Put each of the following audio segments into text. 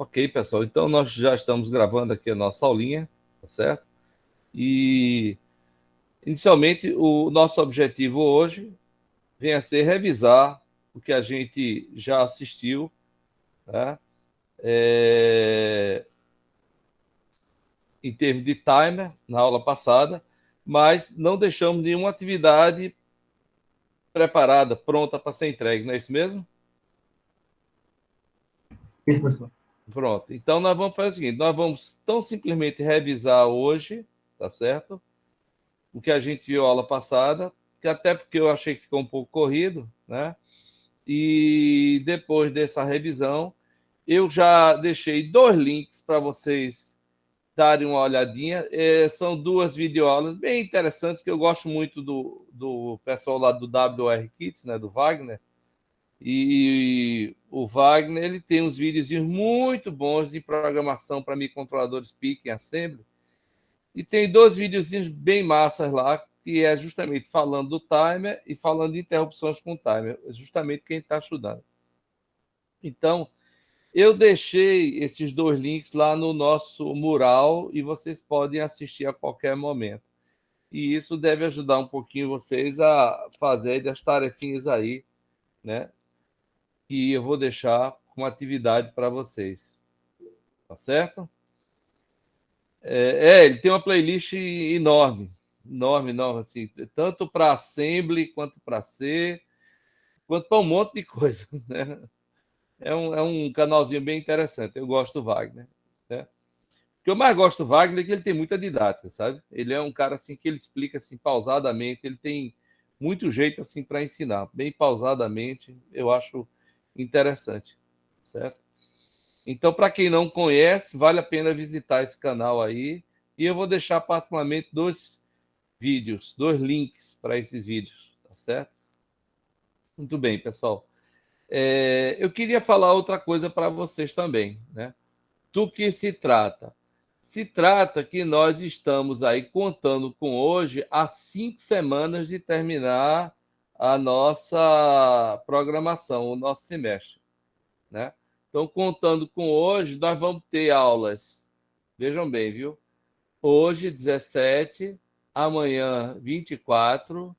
Ok, pessoal. Então, nós já estamos gravando aqui a nossa aulinha, tá certo? E, inicialmente, o nosso objetivo hoje vem a ser revisar o que a gente já assistiu, né? Em termos de timer, na aula passada, mas não deixamos nenhuma atividade preparada, pronta para ser entregue, não é isso mesmo? Isso, professor. Pronto. Então, nós vamos fazer o seguinte: nós vamos tão simplesmente revisar hoje, tá certo? O que a gente viu aula passada, que até porque eu achei que ficou um pouco corrido, né? E depois dessa revisão, eu já deixei 2 links para vocês darem uma olhadinha. São 2 videoaulas bem interessantes, que eu gosto muito do pessoal lá do WR Kits, né, do Wagner. E o Wagner ele tem uns vídeos muito bons de programação para microcontroladores PIC em Assembly. E tem 2 videozinhos bem massas lá, que é justamente falando do timer e falando de interrupções com o timer, justamente quem está estudando. Então, eu deixei esses 2 links lá no nosso mural e vocês podem assistir a qualquer momento. E isso deve ajudar um pouquinho vocês a fazer as tarefinhas aí, né? Que eu vou deixar como atividade para vocês. Tá certo? Ele tem uma playlist enorme, enorme, enorme, assim, tanto para Assembly, quanto para C, quanto para um monte de coisa, né? É um canalzinho bem interessante. Eu gosto do Wagner, né? O que eu mais gosto do Wagner é que ele tem muita didática, sabe? Ele é um cara assim que ele explica assim pausadamente, ele tem muito jeito assim para ensinar, bem pausadamente. Eu acho interessante, certo? Então, para quem não conhece, vale a pena visitar esse canal aí. E eu vou deixar particularmente 2 vídeos, 2 links para esses vídeos, tá certo? Muito bem, pessoal. Eu queria falar outra coisa para vocês também, né? Do que se trata? Se trata que nós estamos aí contando com hoje há 5 semanas de terminar a nossa programação, o nosso semestre, né? Então, contando com hoje, nós vamos ter aulas, vejam bem, viu? Hoje, 17, amanhã, 24,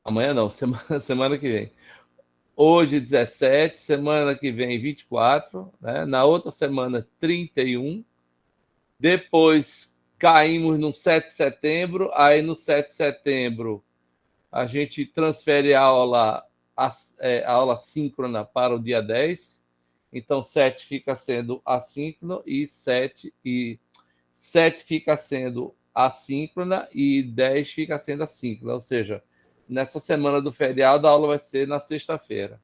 amanhã não, semana que vem. Hoje, 17, semana que vem, 24, né? Na outra semana, 31. Depois caímos no 7 de setembro, aí no 7 de setembro a gente transfere a aula síncrona para o dia 10. Então, 7 fica sendo assíncrono e 7 fica sendo assíncrona e 10 fica sendo assíncrona. Ou seja, nessa semana do feriado, a aula vai ser na sexta-feira,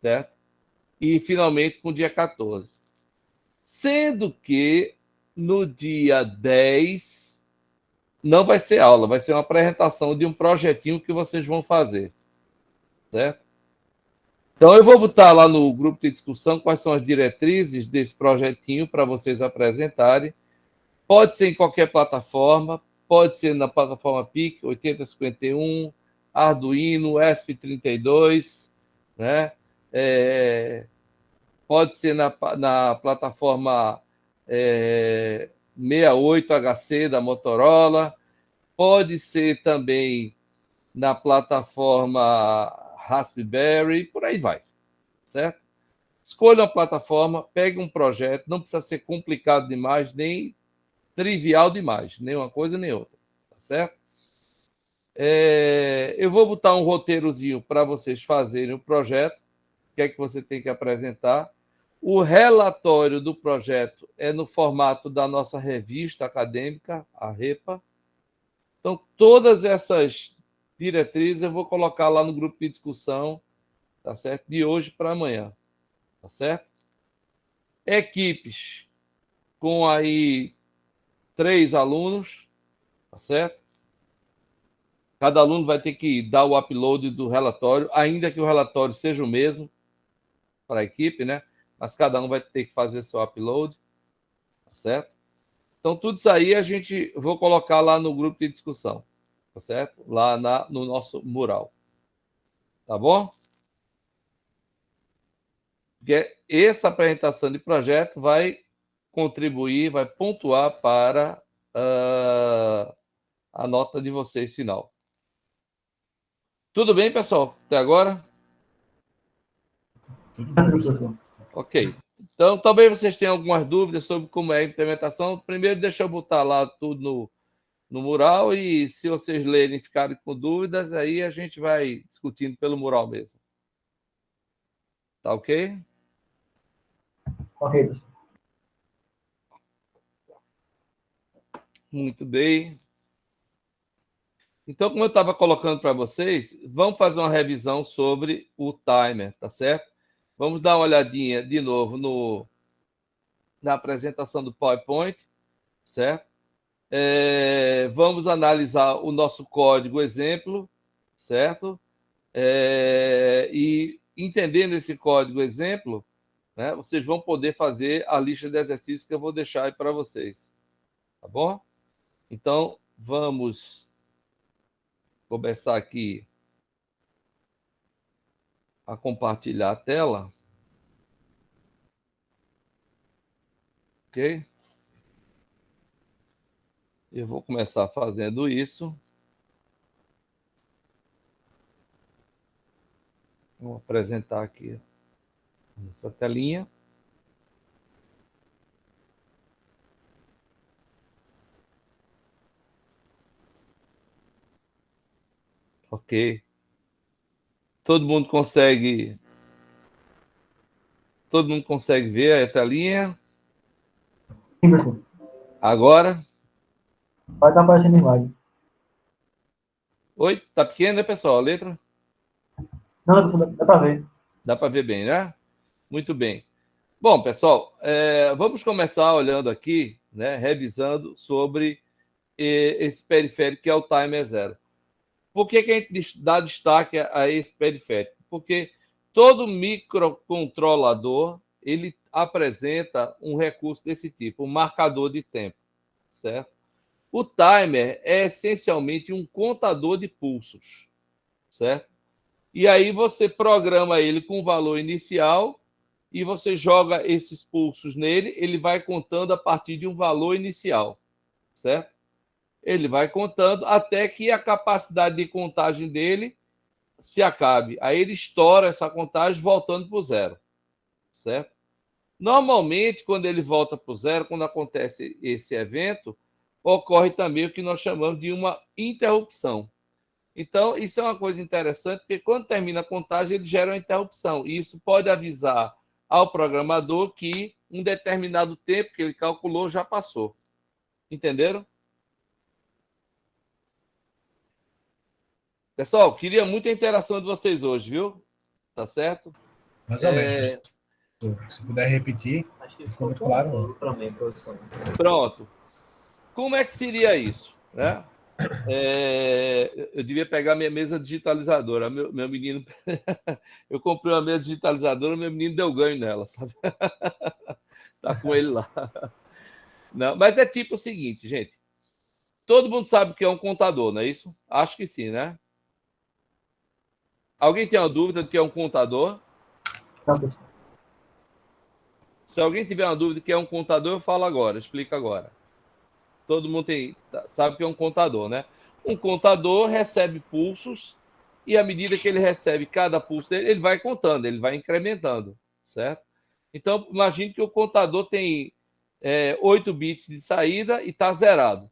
certo? E, finalmente, com o dia 14. Sendo que no dia 10 não vai ser aula, vai ser uma apresentação de um projetinho que vocês vão fazer, certo? Então, eu vou botar lá no grupo de discussão quais são as diretrizes desse projetinho para vocês apresentarem. Pode ser em qualquer plataforma, pode ser na plataforma PIC 8051, Arduino, ESP32, né? Pode ser na plataforma 68HC da Motorola, pode ser também na plataforma Raspberry, por aí vai, certo? Escolha uma plataforma, pegue um projeto, não precisa ser complicado demais, nem trivial demais, nem uma coisa nem outra, tá certo? Eu vou botar um roteirozinho para vocês fazerem o projeto, o que é que você tem que apresentar. O relatório do projeto é no formato da nossa revista acadêmica, a REPA. Então, todas essas diretrizes eu vou colocar lá no grupo de discussão, tá certo? De hoje para amanhã, tá certo? Equipes com aí 3 alunos, tá certo? Cada aluno vai ter que dar o upload do relatório, ainda que o relatório seja o mesmo para a equipe, né? Mas cada um vai ter que fazer seu upload, tá certo? Então, tudo isso aí a gente vou colocar lá no grupo de discussão, tá certo? Lá no nosso mural. Tá bom? Porque essa apresentação de projeto vai contribuir, vai pontuar para a nota de vocês final. Tudo bem, pessoal? Até agora? Tudo bem, professor. Ok. Então, talvez vocês tenham algumas dúvidas sobre como é a implementação. Primeiro, deixa eu botar lá tudo no mural e se vocês lerem e ficarem com dúvidas, aí a gente vai discutindo pelo mural mesmo. Tá ok? Ok, professor. Muito bem. Então, como eu estava colocando para vocês, vamos fazer uma revisão sobre o timer, tá certo? Vamos dar uma olhadinha de novo na apresentação do PowerPoint, certo? Vamos analisar o nosso código exemplo, certo? E entendendo esse código exemplo, né, vocês vão poder fazer a lista de exercícios que eu vou deixar aí para vocês, tá bom? Então, vamos começar aqui a compartilhar a tela. Ok? Eu vou começar fazendo isso. Vou apresentar aqui essa telinha. Ok. Todo mundo consegue ver a telinha? Sim, professor. Agora? Vai estar aparecendo a imagem. Oi? Tá pequena, né, pessoal? A letra? Não, professor, dá para ver. Dá para ver bem, né? Muito bem. Bom, pessoal, vamos começar olhando aqui, né, revisando sobre esse periférico que é o Timer Zero. Por que a gente dá destaque a esse periférico? Porque todo microcontrolador ele apresenta um recurso desse tipo, um marcador de tempo, certo? O timer é essencialmente um contador de pulsos, certo? E aí você programa ele com o valor inicial e você joga esses pulsos nele, ele vai contando a partir de um valor inicial, certo? Ele vai contando até que a capacidade de contagem dele se acabe. Aí ele estoura essa contagem voltando para o zero, certo? Normalmente, quando ele volta para o zero, quando acontece esse evento, ocorre também o que nós chamamos de uma interrupção. Então, isso é uma coisa interessante, porque quando termina a contagem, ele gera uma interrupção. E isso pode avisar ao programador que um determinado tempo que ele calculou já passou. Entenderam? Pessoal, queria muita interação de vocês hoje, viu? Tá certo? Mais ou menos, professor. Se puder repetir, Acho que ficou muito claro. para mim, professor. Pronto. Como é que seria isso? Né? Eu devia pegar minha mesa digitalizadora. Meu menino. Eu comprei uma mesa digitalizadora, meu menino deu ganho nela, sabe? Tá com ele lá. Não, mas é tipo o seguinte, gente. Todo mundo sabe que é um contador, não é isso? Acho que sim, né? Alguém tem uma dúvida do que é um contador? Não, professor. Se alguém tiver uma dúvida do que é um contador, eu falo agora, explico agora. Todo mundo sabe que é um contador, né? Um contador recebe pulsos e à medida que ele recebe cada pulso dele, ele vai contando, ele vai incrementando, certo? Então, imagine que o contador tem 8 bits de saída e está zerado.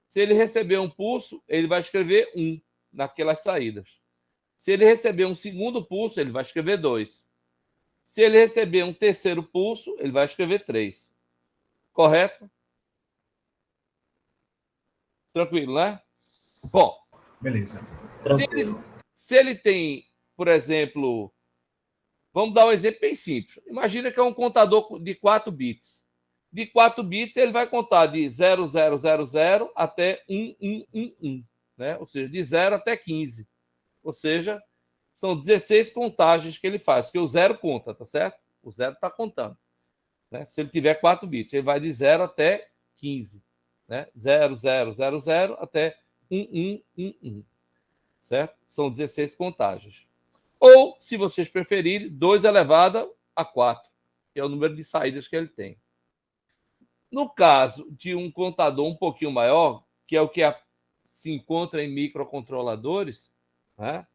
Se ele receber um pulso, ele vai escrever 1 naquelas saídas. Se ele receber um segundo pulso, ele vai escrever 2. Se ele receber um terceiro pulso, ele vai escrever 3. Correto? Tranquilo, né? Bom, Beleza. se ele tem, por exemplo, vamos dar um exemplo bem simples. Imagina que é um contador de 4 bits. De 4 bits, ele vai contar de 0000 até 1111, né? Ou seja, de 0 até 15. Ou seja, são 16 contagens que ele faz, que o zero conta, tá certo? O zero está contando. Né? Se ele tiver 4 bits, ele vai de 0 até 15. Né? 0000 até 1111. Certo? São 16 contagens. Ou, se vocês preferirem, 2 elevado a 4, que é o número de saídas que ele tem. No caso de um contador um pouquinho maior, que é o que se encontra em microcontroladores, né?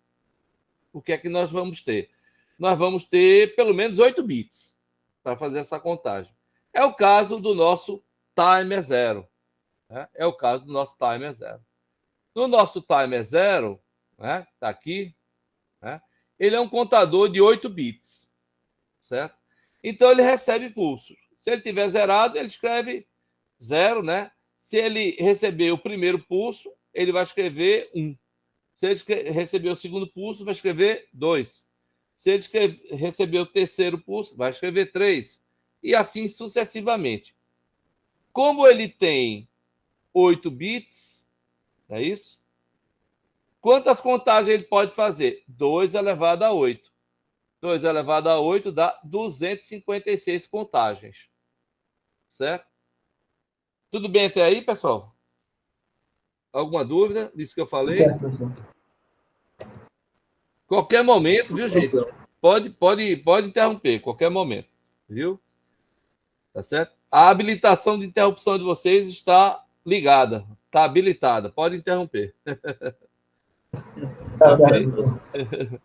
O que é que nós vamos ter? Nós vamos ter pelo menos 8 bits para fazer essa contagem. É o caso do nosso timer 0. Né? É o caso do nosso timer 0. No nosso timer 0, né? Está aqui, né? Ele é um contador de 8 bits, certo? Então ele recebe pulsos. Se ele tiver zerado, ele escreve 0, né? Se ele receber o primeiro pulso, ele vai escrever 1. Se ele receber o segundo pulso, vai escrever 2. Se ele receber o terceiro pulso, vai escrever 3. E assim sucessivamente. Como ele tem 8 bits, não é isso? Quantas contagens ele pode fazer? 2 elevado a 8. 2 elevado a 8 dá 256 contagens. Certo? Tudo bem até aí, pessoal? Alguma dúvida disso que eu falei? Certo, professor. Qualquer momento, viu, gente? Pode interromper, qualquer momento, viu? Tá certo? A habilitação de interrupção de vocês está ligada, está habilitada, pode interromper. Tá Ok? certo, professor.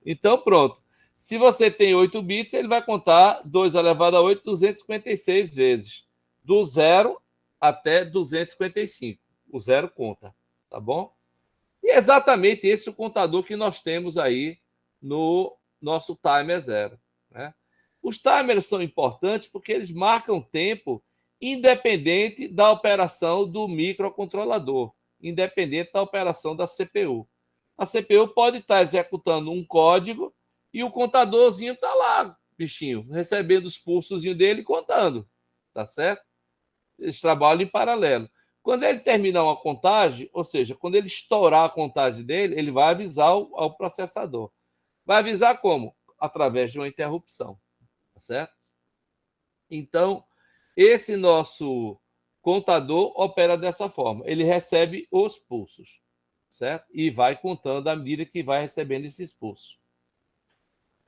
Então, pronto. Se você tem 8 bits, ele vai contar 2 elevado a 8, 256 vezes. Do 0 até 255. O 0 conta, tá bom? E é exatamente esse o contador que nós temos aí no nosso timer 0. Né? Os timers são importantes porque eles marcam tempo independente da operação do microcontrolador, independente da operação da CPU. A CPU pode estar executando um código e o contadorzinho está lá, bichinho, recebendo os pulsos dele e contando. Tá certo? Eles trabalham em paralelo. Quando ele terminar uma contagem, ou seja, quando ele estourar a contagem dele, ele vai avisar ao processador. Vai avisar como? Através de uma interrupção. Tá certo? Então, esse nosso contador opera dessa forma. Ele recebe os pulsos, certo? E vai contando à medida que vai recebendo esses pulsos.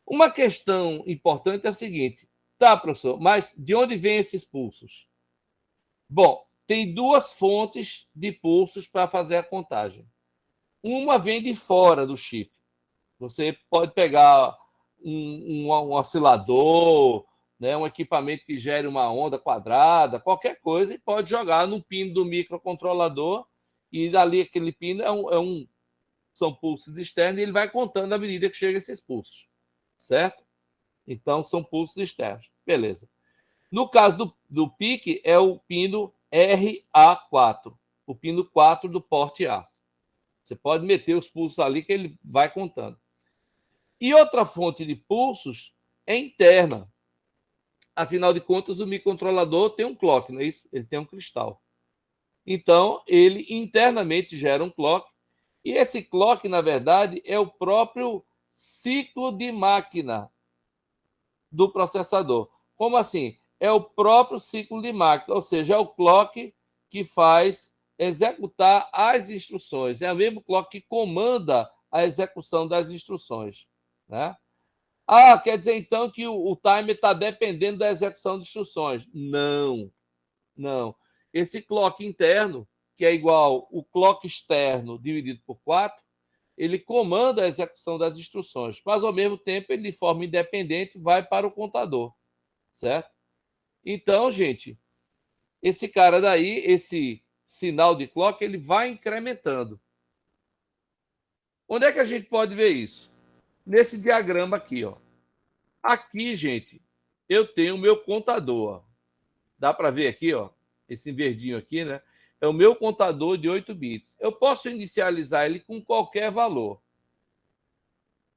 Uma questão importante é a seguinte: tá, professor, mas de onde vêm esses pulsos? Bom, tem duas fontes de pulsos para fazer a contagem. Uma vem de fora do chip. Você pode pegar um oscilador, né, um equipamento que gere uma onda quadrada, qualquer coisa, e pode jogar no pino do microcontrolador, e dali aquele pino são pulsos externos, e ele vai contando à medida que chega esses pulsos. Certo? Então, são pulsos externos. Beleza. No caso do PIC, é o pino RA4, o pino 4 do porte A. Você pode meter os pulsos ali que ele vai contando. E outra fonte de pulsos é interna. Afinal de contas, o microcontrolador tem um clock, não é isso? Ele tem um cristal. Então, ele internamente gera um clock. E esse clock, na verdade, é o próprio ciclo de máquina do processador. Como assim? É o próprio ciclo de máquina, ou seja, é o clock que faz executar as instruções. É o mesmo clock que comanda a execução das instruções. Né? Ah, quer dizer então que o timer está dependendo da execução de instruções. Não, não. Esse clock interno, que é igual o clock externo dividido por 4, ele comanda a execução das instruções, mas ao mesmo tempo ele de forma independente vai para o contador, certo? Então, gente, esse cara daí, esse sinal de clock, ele vai incrementando. Onde é que a gente pode ver isso? Nesse diagrama aqui, ó. Aqui, gente, eu tenho o meu contador. Dá para ver aqui, ó, esse verdinho aqui, né? É o meu contador de 8 bits. Eu posso inicializar ele com qualquer valor.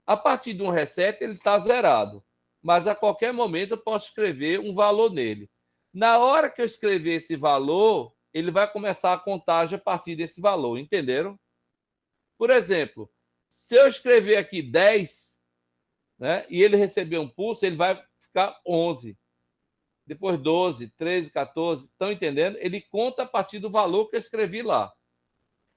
A partir de um reset, ele está zerado. Mas a qualquer momento eu posso escrever um valor nele. Na hora que eu escrever esse valor, ele vai começar a contagem a partir desse valor. Entenderam? Por exemplo, se eu escrever aqui 10, né, e ele receber um pulso, ele vai ficar 11. Depois 12, 13, 14. Estão entendendo? Ele conta a partir do valor que eu escrevi lá.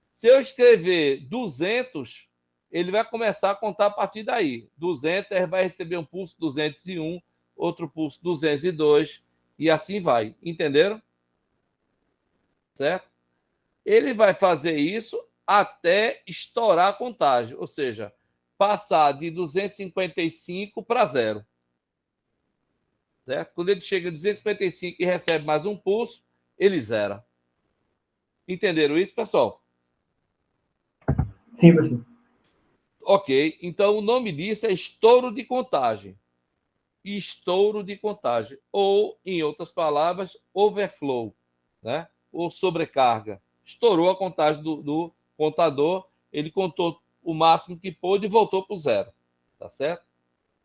Se eu escrever 200, ele vai começar a contar a partir daí. 200, ele vai receber um pulso 201, outro pulso 202 e assim vai. Entenderam? Certo? Ele vai fazer isso até estourar a contagem, ou seja, passar de 255 para 0. Certo? Quando ele chega em 255 e recebe mais um pulso, ele zera. Entenderam isso, pessoal? Sim, professor. Ok, então o nome disso é estouro de contagem. Estouro de contagem. Ou, em outras palavras, overflow, né? Ou sobrecarga. Estourou a contagem do contador, ele contou o máximo que pôde e voltou para o 0. Tá certo?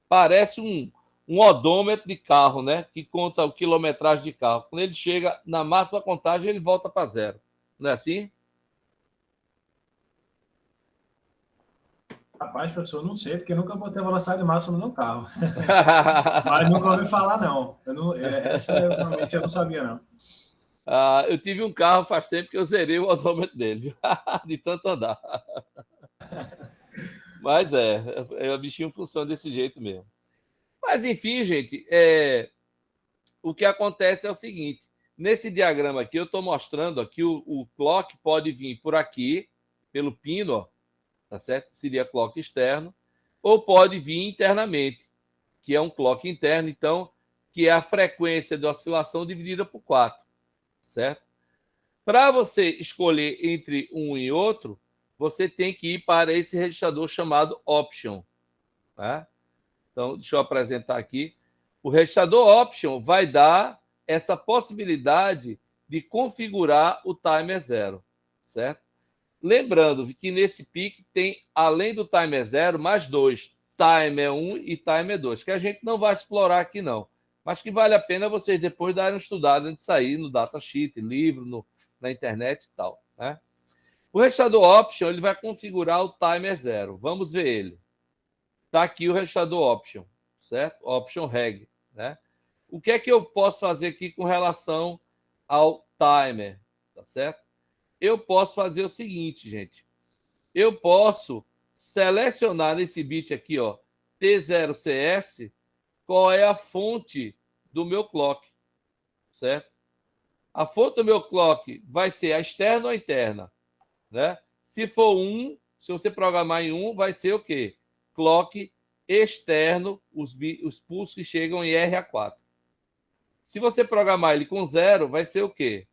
Parece um odômetro de carro, né? Que conta o quilometragem de carro. Quando ele chega na máxima contagem, ele volta para 0. Não é assim? Rapaz, professor, eu não sei, porque eu nunca botei velocidade máxima no carro. Mas nunca ouvi falar, não. Essa eu realmente eu não sabia, não. Eu tive um carro faz tempo que eu zerei o odômetro dele, de tanto andar. Mas o bichinho funciona desse jeito mesmo. Mas, enfim, gente, o que acontece é o seguinte. Nesse diagrama aqui, eu estou mostrando aqui o clock pode vir por aqui, pelo pino, ó, tá certo? Seria clock externo, ou pode vir internamente, que é um clock interno, então, que é a frequência de oscilação dividida por 4, certo? Para você escolher entre um e outro, você tem que ir para esse registrador chamado Option. Tá? Então, deixa eu apresentar aqui. O registrador Option vai dar essa possibilidade de configurar o timer 0, certo? Lembrando que nesse PIC tem, além do timer 0, mais 2, timer 1 e timer 2, que a gente não vai explorar aqui não, mas que vale a pena vocês depois darem uma estudada antes de sair no datasheet, livro, na internet e tal. Né? O registrador Option ele vai configurar o timer 0. Vamos ver ele. Está aqui o registrador Option, certo? Option Reg. Né? O que é que eu posso fazer aqui com relação ao timer? Tá certo? Eu posso fazer o seguinte, gente. Eu posso selecionar nesse bit aqui, ó, T0CS, qual é a fonte do meu clock, certo? A fonte do meu clock vai ser a externa ou a interna, né? Se for 1, se você programar em 1, vai ser o quê? Clock externo, os pulsos que chegam em RA4. Se você programar ele com 0, vai ser o quê?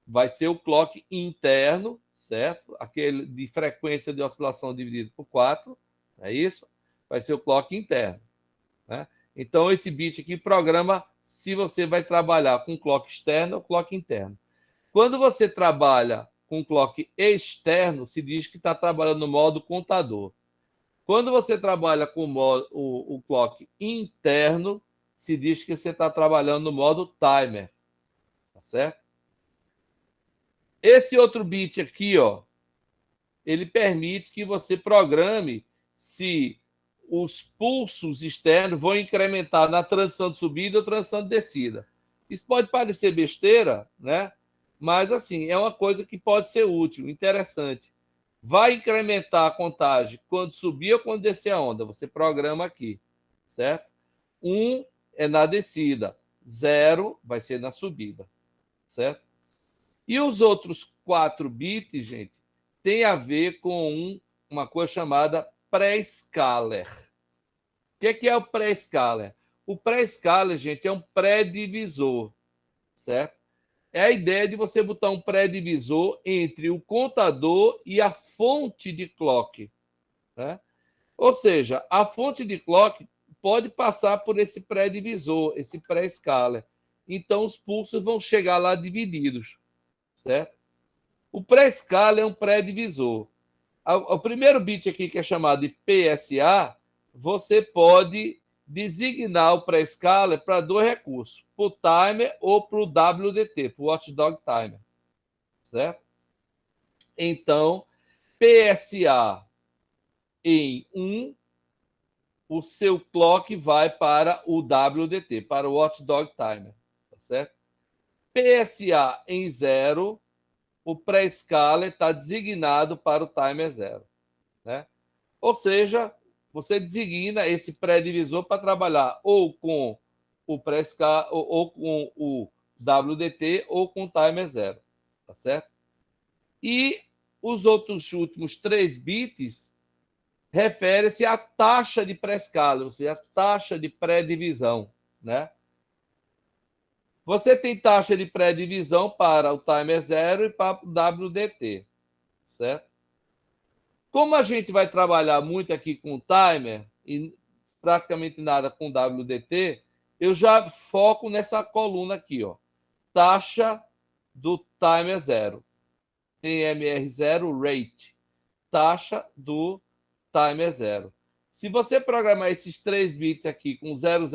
Vai ser o clock interno, certo? Aquele de frequência de oscilação dividido por 4, é isso? Vai ser o clock interno. Né? Então, esse bit aqui programa se você vai trabalhar com clock externo ou clock interno. Quando você trabalha com clock externo, se diz que está trabalhando no modo contador. Quando você trabalha com o clock interno, se diz que você está trabalhando no modo timer. Tá certo? Esse outro bit aqui, ó, ele permite que você programe se os pulsos externos vão incrementar na transição de subida ou transição de descida. Isso pode parecer besteira, né? Mas, assim, é uma coisa que pode ser útil, interessante. Vai incrementar a contagem quando subir ou quando descer a onda. Você programa aqui, certo? 1 é na descida, 0 vai ser na subida, certo? E os outros 4 bits, gente, tem a ver com uma coisa chamada pré-scaler. O que é o pré-scaler? O pré-scaler, gente, é um pré-divisor, certo? É a ideia de você botar um pré-divisor entre o contador e a fonte de clock. Né? Ou seja, a fonte de clock pode passar por esse pré-divisor, esse pré-scaler. Então, os pulsos vão chegar lá divididos, certo? O pré-scaler é um pré-divisor. O primeiro bit aqui, que é chamado de PSA, você pode designar o pré-scaler para 2 recursos, para o timer ou para o WDT, para o Watchdog Timer. Certo? Então, PSA em 1, o seu clock vai para o WDT, para o Watchdog Timer. Tá certo? PSA em 0, o pré-scaler está designado para o timer 0. Né? Ou seja, você designa esse pré-divisor para trabalhar ou com o pré-escala, ou com o WDT, ou com o timer 0. Tá certo? E os outros últimos 3 bits refere-se à taxa de pré-escala, ou seja, a taxa de pré-divisão, né? Você tem taxa de pré-divisão para o timer 0 e para o WDT, certo? Como a gente vai trabalhar muito aqui com o timer e praticamente nada com o WDT, eu já foco nessa coluna aqui, ó. Taxa do timer 0. TMR0 rate. Taxa do timer 0. Se você programar esses 3 bits aqui com 000,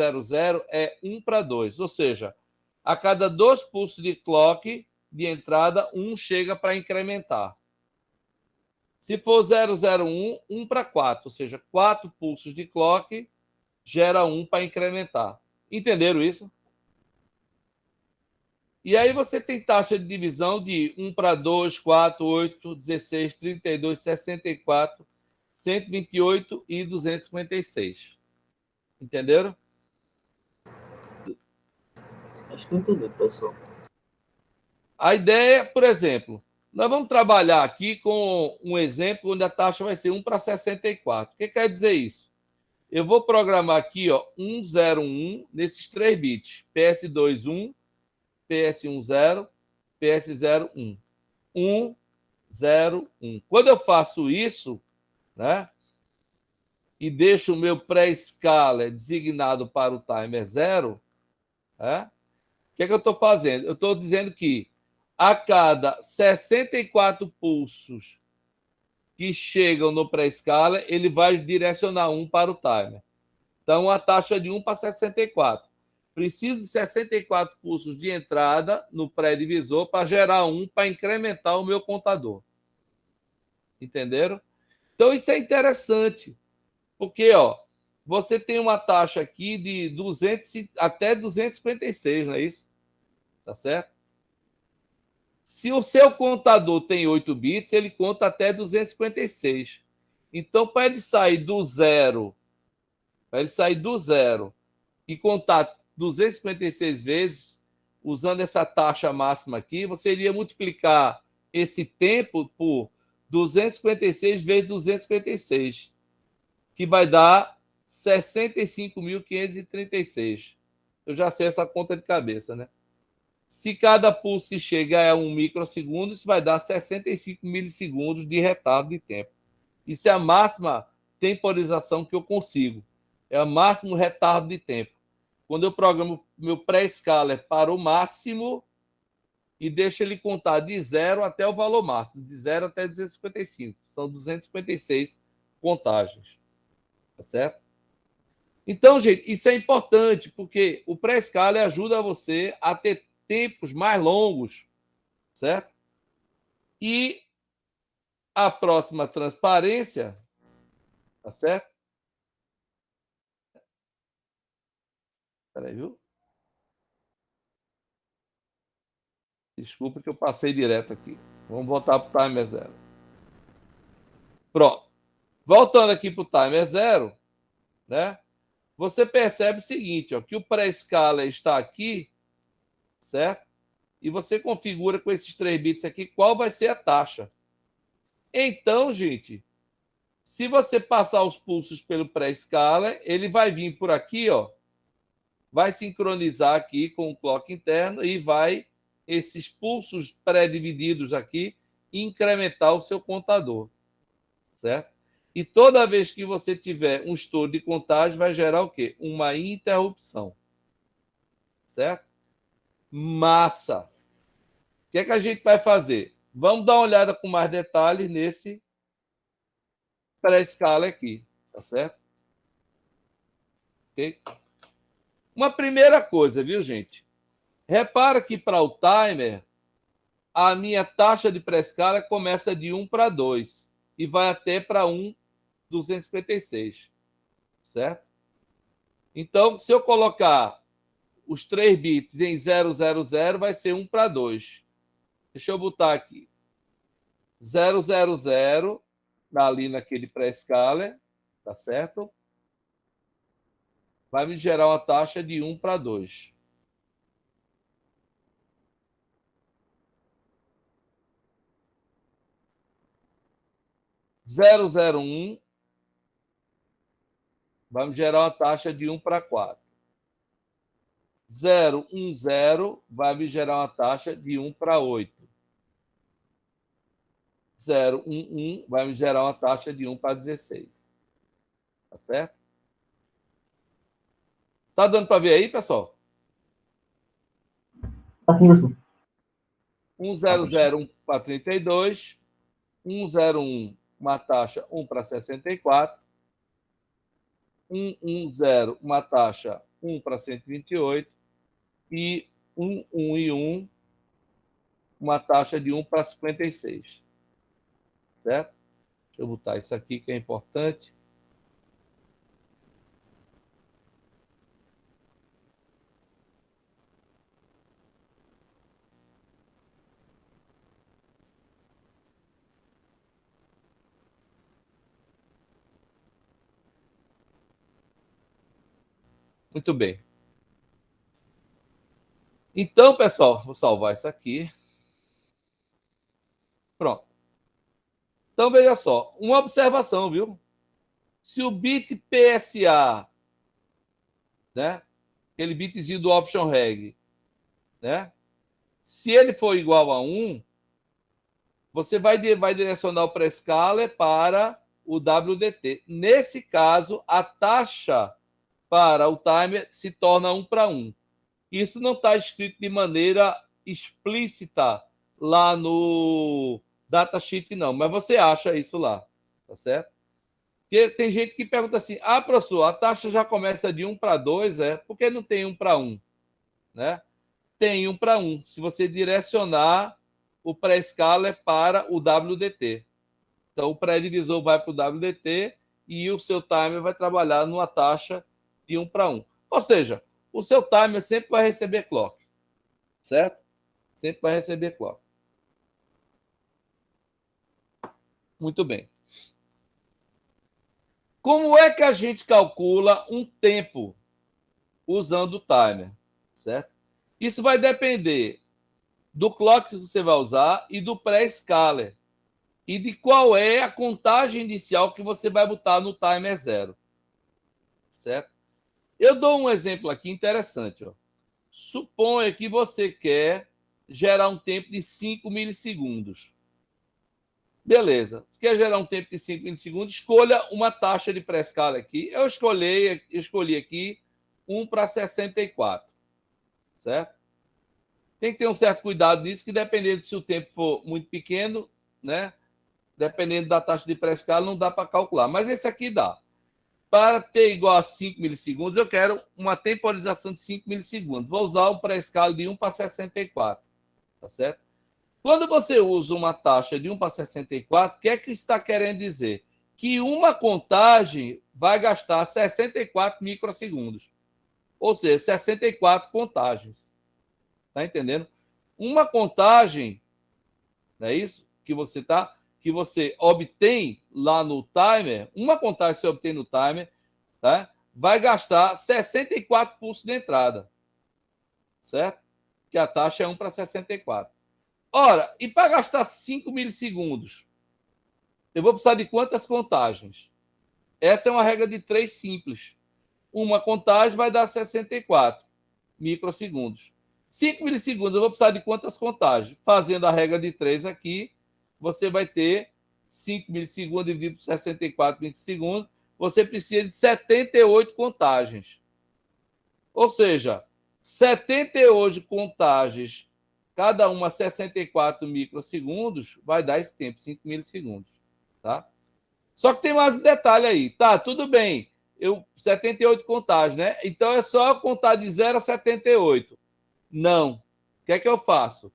é 1 para 2. Ou seja, a cada 2 pulsos de clock de entrada, 1 chega para incrementar. Se for 001, 1 para 4. Ou seja, 4 pulsos de clock gera 1 para incrementar. Entenderam isso? E aí você tem taxa de divisão de 1 para 2, 4, 8, 16, 32, 64, 128 e 256. Entenderam? Acho que eu entendi, professor. A ideia, por exemplo, nós vamos trabalhar aqui com um exemplo onde a taxa vai ser 1 para 64. O que quer dizer isso? Eu vou programar aqui, ó, 101 nesses 3 bits. PS21, PS10, PS01. 101. Quando eu faço isso, né, e deixo o meu pré-escala designado para o timer 0, né, o que é que eu estou fazendo? Eu estou dizendo que a cada 64 pulsos que chegam no pré-escala, ele vai direcionar 1 para o timer. Então, a taxa de 1 para 64. Preciso de 64 pulsos de entrada no pré-divisor para gerar 1 para incrementar o meu contador. Entenderam? Então, isso é interessante, porque ó, você tem uma taxa aqui de 200 até 256, não é isso? Tá certo? Se o seu contador tem 8 bits, ele conta até 256. Então, para ele sair do zero, e contar 256 vezes, usando essa taxa máxima aqui, você iria multiplicar esse tempo por 256 vezes 256, que vai dar 65.536. Eu já sei essa conta de cabeça, né? Se cada pulso que chega é 1 microsegundo, isso vai dar 65 milissegundos de retardo de tempo. Isso é a máxima temporização que eu consigo. É o máximo retardo de tempo. Quando eu programo meu pré-scaler para o máximo e deixo ele contar de 0 até o valor máximo, de 0 até 255. São 256 contagens. Tá certo? Então, gente, isso é importante, porque o pré-scaler ajuda você a ter tempos mais longos, certo? E a próxima transparência, tá certo? Peraí, viu? Desculpa que eu passei direto aqui. Vamos voltar para o timer 0. Pronto. Voltando aqui para o timer 0, né? Você percebe o seguinte, ó, que o pré-scaler está aqui, certo? E você configura com esses 3 bits aqui qual vai ser a taxa. Então, gente, se você passar os pulsos pelo pré-scaler, ele vai vir por aqui, ó, vai sincronizar aqui com o clock interno e vai, esses pulsos pré-divididos aqui, incrementar o seu contador, certo? E toda vez que você tiver um estouro de contagem, vai gerar o quê? Uma interrupção, certo? Massa! O que é que a gente vai fazer? Vamos dar uma olhada com mais detalhes nesse pré-escala aqui, tá certo? Ok? Uma primeira coisa, viu, gente? Repara que para o timer, a minha taxa de pré-escala começa de 1 para 2 e vai até para 1,256, certo? Então, se eu colocar os 3 bits em 000, vai ser 1 para 2. Deixa eu botar aqui. 000, ali naquele pré-scaler, tá certo? Vai me gerar uma taxa de 1 para 2. Zero, zero, um vai me gerar uma taxa de 1 para 4. 0, 1, 0 vai me gerar uma taxa de 1 para 8. 0, 1, 1 vai me gerar uma taxa de 1 para 16. Tá certo? Tá dando para ver aí, pessoal? Tá sim, professor. 1, 0, 0, 1 para 32. 1, 0, 1, uma taxa 1 para 64. 1, 1, 0, uma taxa 1 para 128. E 1, 1 e 1, uma taxa de 1 para 56. Certo? Deixa eu botar isso aqui que é importante. Muito bem. Então, pessoal, vou salvar isso aqui. Pronto. Então, veja só, uma observação, viu? Se o bit PSA, né, aquele bitzinho do option reg, né, se ele for igual a 1, você vai direcionar o prescaler para o WDT. Nesse caso, a taxa para o timer se torna 1 para 1. Isso não está escrito de maneira explícita lá no datasheet, não, mas você acha isso lá, tá certo? Porque tem gente que pergunta assim: ah, professor, a taxa já começa de 1 para 2, por que não tem 1 para 1? Né? Tem 1 para 1, se você direcionar o pré-scaler para o WDT. Então, o pré-divisor vai para o WDT e o seu timer vai trabalhar numa taxa de 1 para 1. Ou seja, o seu timer sempre vai receber clock, certo? Sempre vai receber clock. Muito bem. Como é que a gente calcula um tempo usando o timer, certo? Isso vai depender do clock que você vai usar e do pré-scaler e de qual é a contagem inicial que você vai botar no timer 0, certo? Eu dou um exemplo aqui interessante. Ó. Suponha que você quer gerar um tempo de 5 milissegundos. Beleza. Se quer gerar um tempo de 5 milissegundos, escolha uma taxa de pré-escala aqui. Eu escolhi aqui 1 para 64. Certo? Tem que ter um certo cuidado nisso, que dependendo se o tempo for muito pequeno, né? Dependendo da taxa de pré-escala, não dá para calcular. Mas esse aqui dá. Para ter igual a 5 milissegundos, eu quero uma temporização de 5 milissegundos. Vou usar um pré-escala de 1 para 64. Tá certo? Quando você usa uma taxa de 1 para 64, o que é que está querendo dizer? Que uma contagem vai gastar 64 microsegundos. Ou seja, 64 contagens. Está entendendo? Uma contagem, não é isso? Que você obtém lá no timer, uma contagem que você obtém no timer, tá? Vai gastar 64 pulsos de entrada. Certo? Que a taxa é 1 para 64. Ora, e para gastar 5 milissegundos? Eu vou precisar de quantas contagens? Essa é uma regra de 3 simples. Uma contagem vai dar 64 microsegundos. 5 milissegundos, eu vou precisar de quantas contagens? Fazendo a regra de 3 aqui, você vai ter 5 milissegundos dividido por 64 milissegundos. Você precisa de 78 contagens. Ou seja, 78 contagens, cada uma 64 microsegundos, vai dar esse tempo, 5 milissegundos. Tá? Só que tem mais um detalhe aí. Tá, tudo bem. 78 contagens, né? Então é só contar de 0 a 78. Não. O que é que eu faço?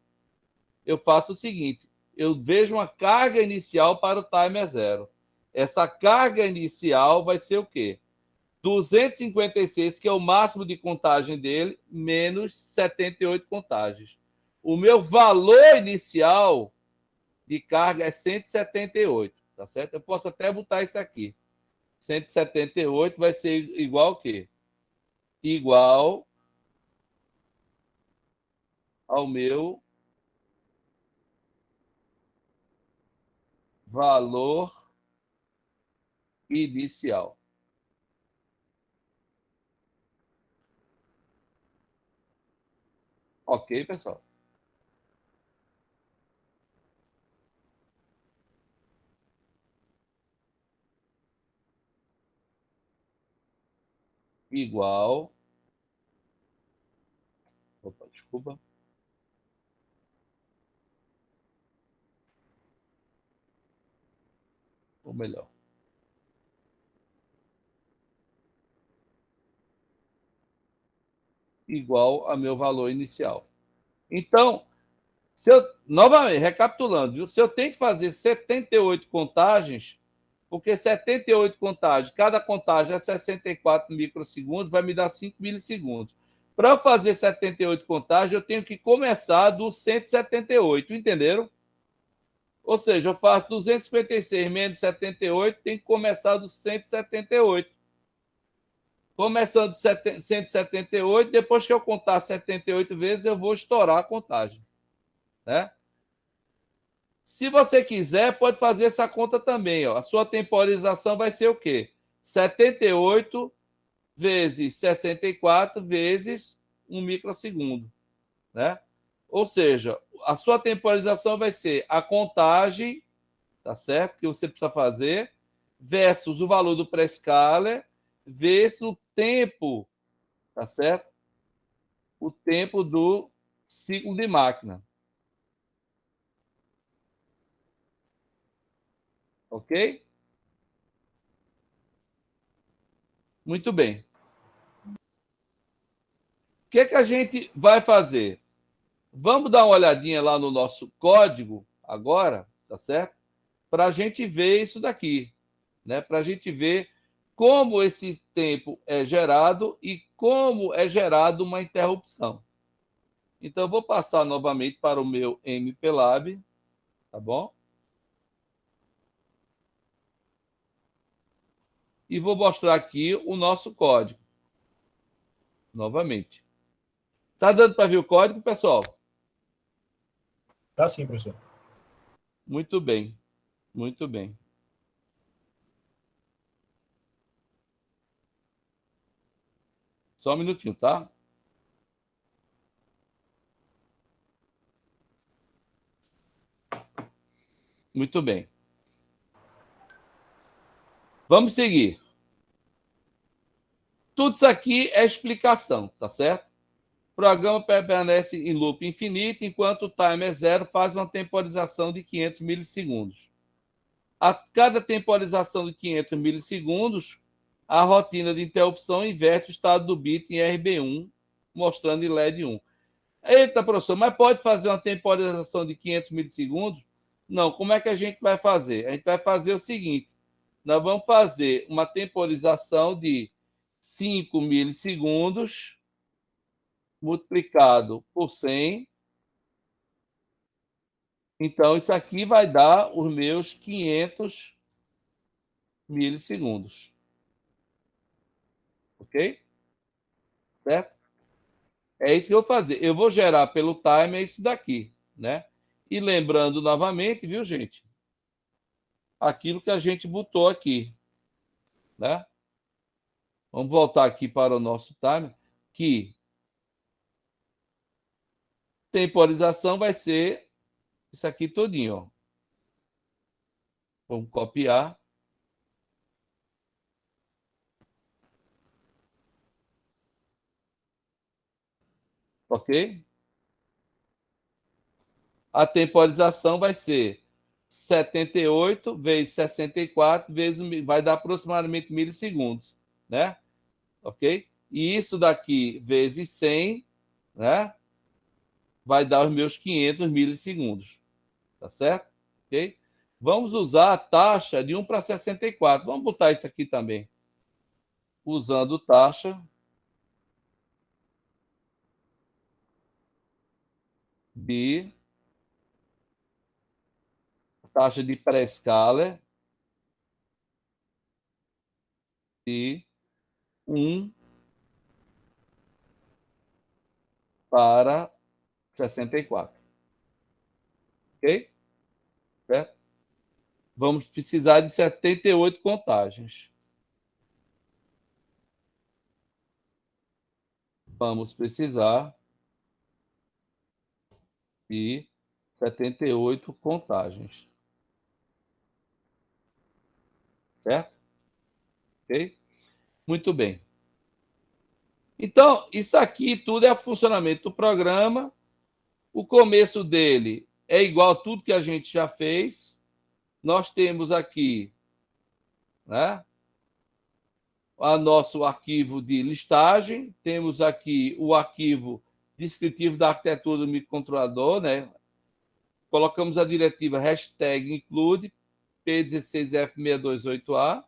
Eu faço o seguinte: eu vejo uma carga inicial para o timer 0. Essa carga inicial vai ser o quê? 256, que é o máximo de contagem dele, menos 78 contagens. O meu valor inicial de carga é 178, tá certo? Eu posso até botar isso aqui. 178 vai ser igual ao quê? Igual ao meu valor inicial. Ok, pessoal? Igual. Opa, desculpa. Ou melhor. Igual a meu valor inicial. Então, novamente, recapitulando, viu? Se eu tenho que fazer 78 contagens, porque 78 contagens, cada contagem é 64 microsegundos, vai me dar 5 milissegundos. Para eu fazer 78 contagens, eu tenho que começar do 178, entenderam? Ou seja, eu faço 256 menos 78, tem que começar do 178. Começando de 178, depois que eu contar 78 vezes, eu vou estourar a contagem, né? Se você quiser, pode fazer essa conta também. Ó. A sua temporização vai ser o quê? 78 vezes 64 vezes 1 microsegundo. Né? Ou seja, a sua temporização vai ser a contagem, tá certo? Que você precisa fazer, versus o valor do pré-scaler, vezes o tempo, tá certo? O tempo do ciclo de máquina. Ok? Muito bem. O que a gente vai fazer? Vamos dar uma olhadinha lá no nosso código agora, tá certo? Para a gente ver isso daqui, né? Para a gente ver como esse tempo é gerado e como é gerado uma interrupção. Então, eu vou passar novamente para o meu MPLAB, tá bom? E vou mostrar aqui o nosso código, novamente. Tá dando para ver o código, pessoal? Tá sim, professor. Muito bem, muito bem. Só um minutinho, tá? Muito bem. Vamos seguir. Tudo isso aqui é explicação, tá certo? O programa permanece em loop infinito, enquanto o timer zero faz uma temporização de 500 milissegundos. A cada temporização de 500 milissegundos, a rotina de interrupção inverte o estado do bit em RB1, mostrando em LED 1. Eita, professor, mas pode fazer uma temporização de 500 milissegundos? Não, como é que a gente vai fazer? A gente vai fazer o seguinte, nós vamos fazer uma temporização de 5 milissegundos multiplicado por 100. Então, isso aqui vai dar os meus 500 milissegundos. Ok? Certo? É isso que eu vou fazer. Eu vou gerar pelo timer isso daqui, né? E lembrando novamente, viu, gente? Aquilo que a gente botou aqui, né? Vamos voltar aqui para o nosso timer, que temporização vai ser isso aqui todinho, ó. Vamos copiar. Ok? A temporização vai ser 78 vezes 64 vezes vai dar aproximadamente milissegundos, né? Ok? E isso daqui vezes 100, né? Vai dar os meus 500 milissegundos, tá certo? Ok? Vamos usar a taxa de 1 para 64. Vamos botar isso aqui também. Usando taxa de pré-scaler de 1 para 64. Ok? Certo? Vamos precisar de 78 contagens. Vamos precisar de 78 contagens. Certo? Ok? Muito bem. Então, isso aqui tudo é o funcionamento do programa. O começo dele é igual a tudo que a gente já fez. Nós temos aqui, né, o nosso arquivo de listagem, temos aqui o arquivo descritivo da arquitetura do microcontrolador, né? Colocamos a diretiva #include P16F628A,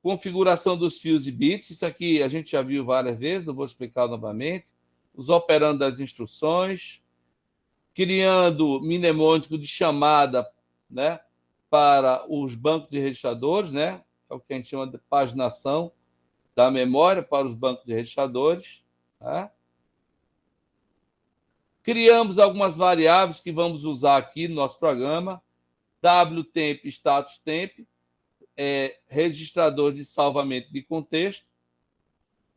configuração dos fios e bits, isso aqui a gente já viu várias vezes, não vou explicar novamente, os operandos das instruções, criando mnemônico de chamada, né, para os bancos de registradores, né, é o que a gente chama de paginação da memória para os bancos de registradores. Né? Criamos algumas variáveis que vamos usar aqui no nosso programa, wtemp, status temp, registrador de salvamento de contexto.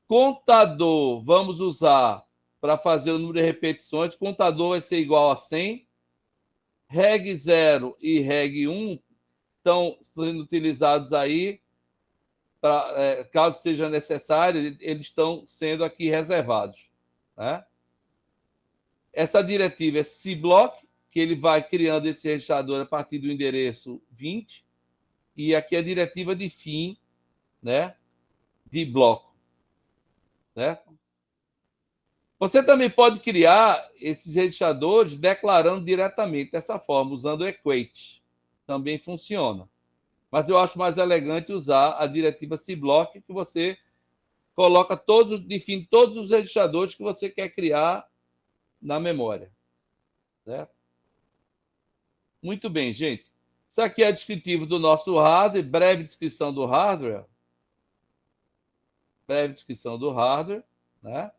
Contador, vamos usar para fazer o número de repetições. Contador vai ser igual a 100. Reg 0 e reg 1 estão sendo utilizados aí, caso seja necessário, eles estão sendo aqui reservados. Né? Essa diretiva é cblock, que ele vai criando esse registrador a partir do endereço 20, e aqui a diretiva de fim, né, de bloco. Certo? Você também pode criar esses registradores declarando diretamente dessa forma, usando o equate. Também funciona. Mas eu acho mais elegante usar a diretiva cblock, que você coloca define todos os registradores que você quer criar na memória. Certo? Muito bem, gente. Isso aqui é descritivo do nosso hardware, breve descrição do hardware. Breve descrição do hardware. Né?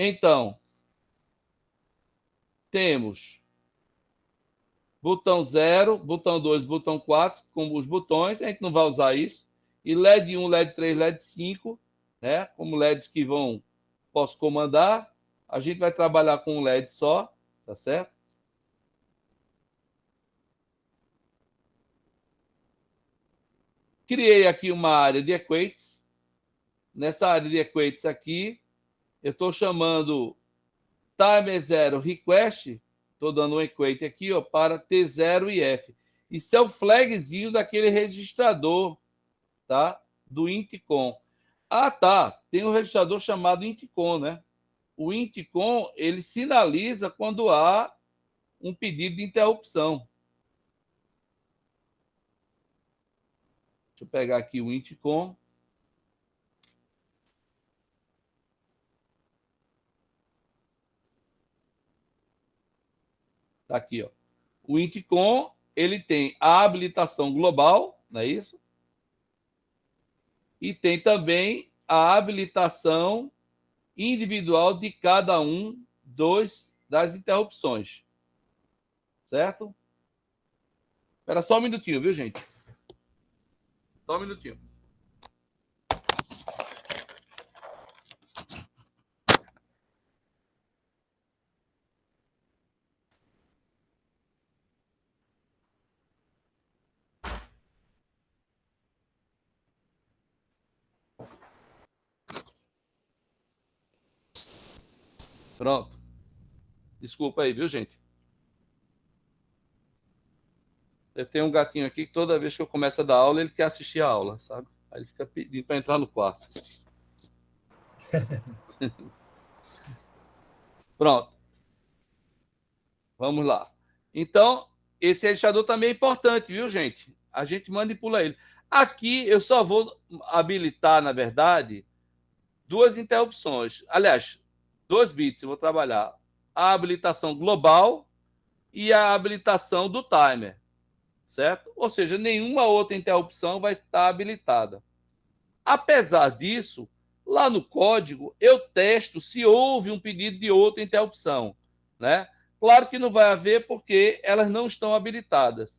Então, temos botão 0, botão 2, botão 4, como os botões, a gente não vai usar isso. E LED 1, LED 3, LED 5, né? Como LEDs que posso comandar. A gente vai trabalhar com um LED só, tá certo? Criei aqui uma área de equates. Nessa área de equates aqui, eu estou chamando timer 0 request, estou dando um equate aqui, ó, para T0 e F. Isso é o flagzinho daquele registrador, tá? Do intcom. Ah, tá. Tem um registrador chamado intcom, né? O intcom, ele sinaliza quando há um pedido de interrupção. Deixa eu pegar aqui o intcom. Tá aqui, ó. O intcom, ele tem a habilitação global, não é isso? E tem também a habilitação individual de cada das interrupções. Certo? Espera só um minutinho, viu, gente? Só um minutinho. Pronto. Desculpa aí, viu, gente? Eu tenho um gatinho aqui que toda vez que eu começo a dar aula, ele quer assistir a aula, sabe? Aí ele fica pedindo para entrar no quarto. Pronto. Vamos lá. Então, esse registrador também é importante, viu, gente? A gente manipula ele. Aqui eu só vou habilitar, na verdade, 2 interrupções. Aliás, 2 bits. Eu vou trabalhar a habilitação global e a habilitação do timer. certo? Ou seja, nenhuma outra interrupção vai estar habilitada. Apesar disso, lá no código, eu testo se houve um pedido de outra interrupção, né? Claro que não vai haver porque elas não estão habilitadas.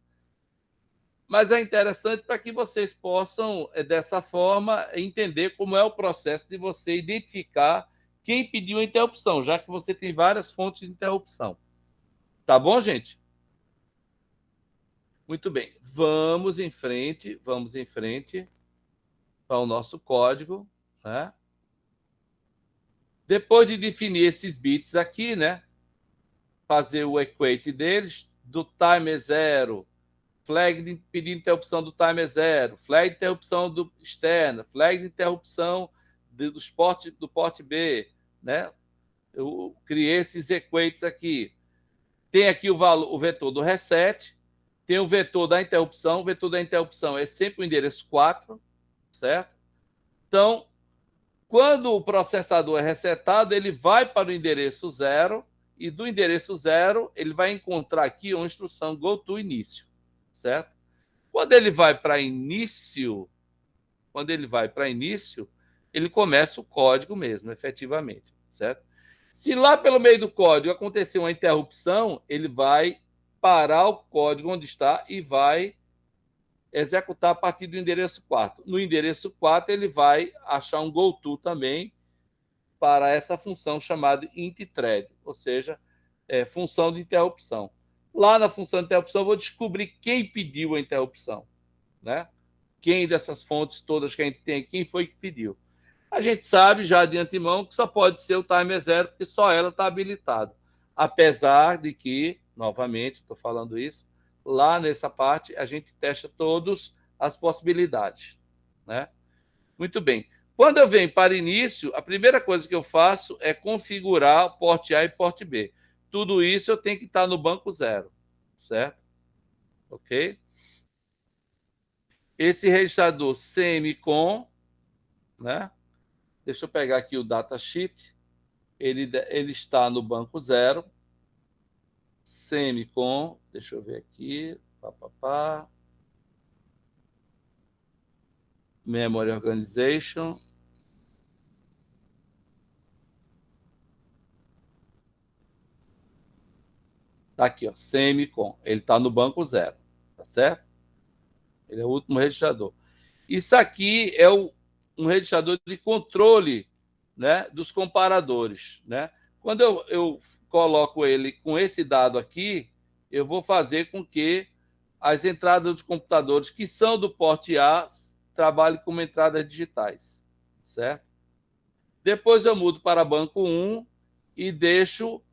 Mas é interessante para que vocês possam, dessa forma, entender como é o processo de você identificar quem pediu a interrupção, já que você tem várias fontes de interrupção. Tá bom, gente? Muito bem. Vamos em frente para o nosso código, né? Depois de definir esses bits aqui, né? Fazer o equate deles, do time é 0, flag de pedir interrupção do time é 0, flag de interrupção do externa, flag de interrupção do porte B, né? Eu criei esses equates aqui. Tem aqui o vetor do reset, tem o vetor da interrupção. O vetor da interrupção é sempre o endereço 4, certo? Então, quando o processador é resetado, ele vai para o endereço 0 e do endereço 0 ele vai encontrar aqui uma instrução go to início, certo? Quando ele vai para início, ele começa o código mesmo, efetivamente, certo? Se lá pelo meio do código acontecer uma interrupção, ele vai parar o código onde está e vai executar a partir do endereço 4. No endereço 4, ele vai achar um goto também para essa função chamada int_thread, ou seja, função de interrupção. Lá na função de interrupção, eu vou descobrir quem pediu a interrupção, né? Quem dessas fontes todas que a gente tem, quem foi que pediu. A gente sabe já de antemão que só pode ser o timer 0, porque só ela está habilitada. Apesar de que, novamente, estou falando isso, lá nessa parte a gente testa todas as possibilidades, né? Muito bem. Quando eu venho para início, a primeira coisa que eu faço é configurar o porte A e porte B. Tudo isso eu tenho que estar no banco 0, certo? Ok? Esse registrador semicon, né? Deixa eu pegar aqui o datasheet. Ele está no banco 0. Semicon. Deixa eu ver aqui. Memory Organization. Está aqui, ó, semicon. Ele está no banco 0. Tá certo? Ele é o último registrador. Isso aqui é um registrador de controle, né, dos comparadores, né? Quando eu coloco ele com esse dado aqui, eu vou fazer com que as entradas dos computadores que são do porte A trabalhem como entradas digitais, certo? Depois eu mudo para banco 1 e deixo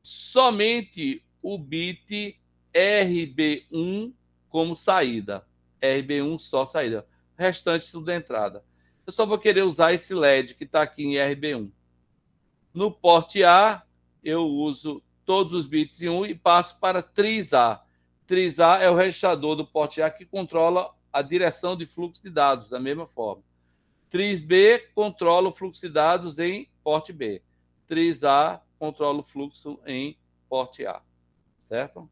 somente o bit RB1 como saída. RB1 só saída. O restante tudo entrada. Eu só vou querer usar esse LED que está aqui em RB1. No porte A, eu uso todos os bits em 1 e passo para tris A. Tris A é o registrador do porte A que controla a direção de fluxo de dados, da mesma forma. Tris B controla o fluxo de dados em porte B. Tris A controla o fluxo em porte A. Certo?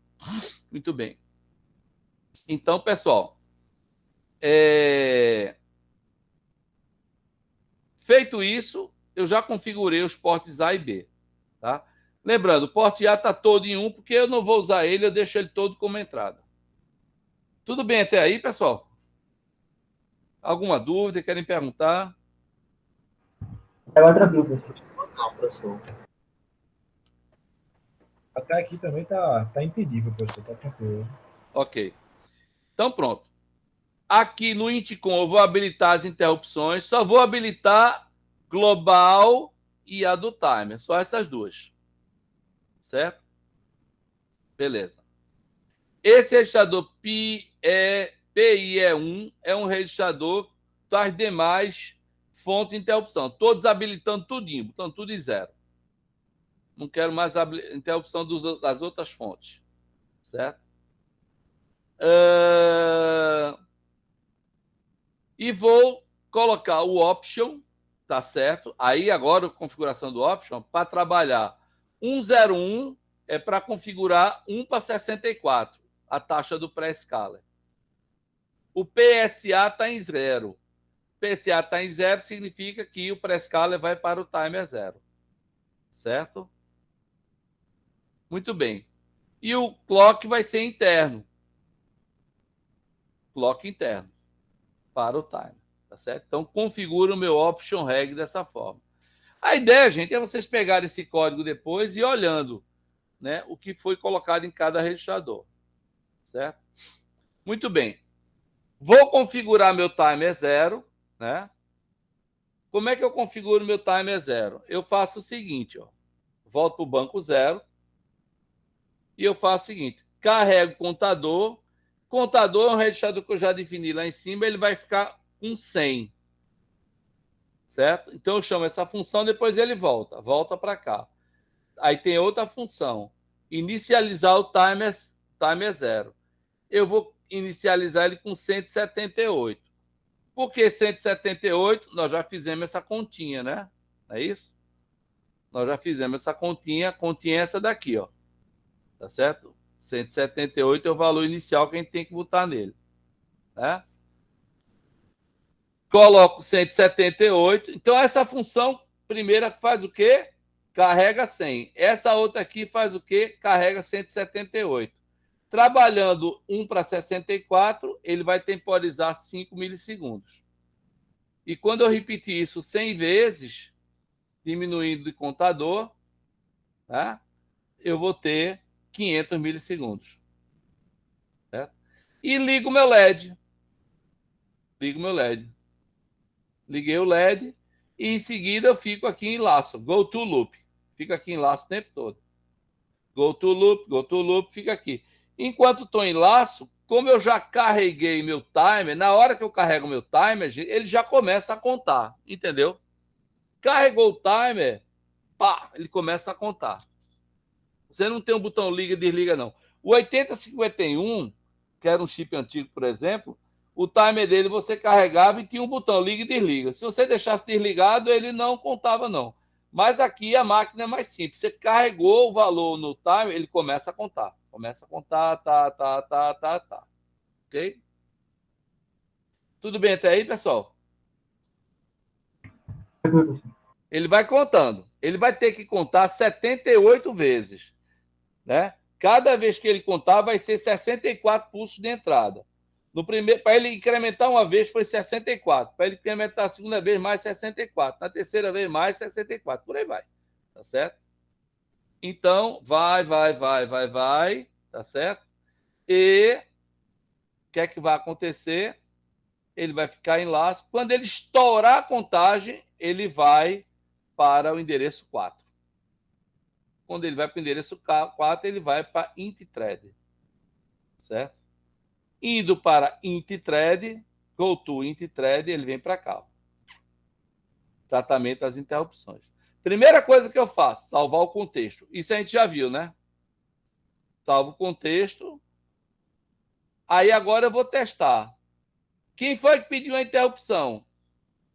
Muito bem. Então, pessoal, feito isso, eu já configurei os portes A e B. Tá? Lembrando, o porte A está todo em 1, porque eu não vou usar ele, eu deixo ele todo como entrada. Tudo bem até aí, pessoal? Alguma dúvida? Querem perguntar? É outra dúvida. Não, professor. Até aqui também tá impedível, professor, tá tranquilo. Ok. Então, pronto. Aqui no Intcom eu vou habilitar as interrupções, só vou habilitar global e a do timer, só essas duas. Certo? Beleza. Esse registrador PIE1 é um registrador das demais fontes de interrupção, todos habilitando tudinho, botando tudo em 0. Não quero mais a interrupção das outras fontes. Certo? E vou colocar o option, tá certo? Aí agora a configuração do option para trabalhar 101 é para configurar 1 para 64 a taxa do pré-scaler. O PSA está em 0. PSA está em 0 significa que o pré-scaler vai para o timer 0. Certo? Muito bem. E o clock vai ser interno. Clock interno para o timer. Tá certo? Então, configura o meu option reg dessa forma. A ideia, gente, é vocês pegarem esse código depois e ir olhando, né, o que foi colocado em cada registrador. Certo? Muito bem. Vou configurar meu timer 0, né? Como é que eu configuro meu timer 0? Eu faço o seguinte, ó. Volto para o banco 0 e eu faço o seguinte, carrego o contador. Contador é um registrador que eu já defini lá em cima, ele vai ficar com 100. Certo? Então eu chamo essa função, depois ele volta para cá. Aí tem outra função, inicializar o timer 0. Eu vou inicializar ele com 178. Por que 178? Nós já fizemos essa continha, né? É isso? Nós já fizemos essa continha é essa daqui, ó. Tá certo? 178 é o valor inicial que a gente tem que botar nele. Né? Coloco 178. Então, essa função primeira faz o quê? Carrega 100. Essa outra aqui faz o quê? Carrega 178. Trabalhando 1 para 64, ele vai temporizar 5 milissegundos. E quando eu repetir isso 100 vezes, diminuindo de contador, tá? Eu vou ter 500 milissegundos. Certo? E ligo meu LED. Liguei o LED e em seguida eu fico aqui em laço. Go to loop. Fico aqui em laço o tempo todo. Go to loop, fica aqui. Enquanto estou em laço, como eu já carreguei meu timer, na hora que eu carrego meu timer, ele já começa a contar. Entendeu? Carregou o timer, pá, ele começa a contar. Você não tem um botão liga e desliga, não. O 8051, que era um chip antigo, por exemplo, o timer dele você carregava e tinha um botão liga e desliga. Se você deixasse desligado, ele não contava, não. Mas aqui a máquina é mais simples. Você carregou o valor no timer, ele começa a contar. Começa a contar, tá. Ok? Tudo bem até aí, pessoal? Ele vai contando. Ele vai ter que contar 78 vezes. Né? Cada vez que ele contar, vai ser 64 pulsos de entrada. No primeiro, para ele incrementar uma vez, foi 64. Para ele incrementar a segunda vez, mais 64. Na terceira vez, mais 64. Por aí vai. Tá certo? Então, vai. Tá certo? E o que é que vai acontecer? Ele vai ficar em laço. Quando ele estourar a contagem, ele vai para o endereço 4. Quando ele vai para o endereço 4, ele vai para int-thread. Certo? Indo para int-thread, go to int-thread, ele vem para cá. Tratamento das interrupções. Primeira coisa que eu faço, salvar o contexto. Isso a gente já viu, né? Salvo o contexto. Aí agora eu vou testar. Quem foi que pediu a interrupção?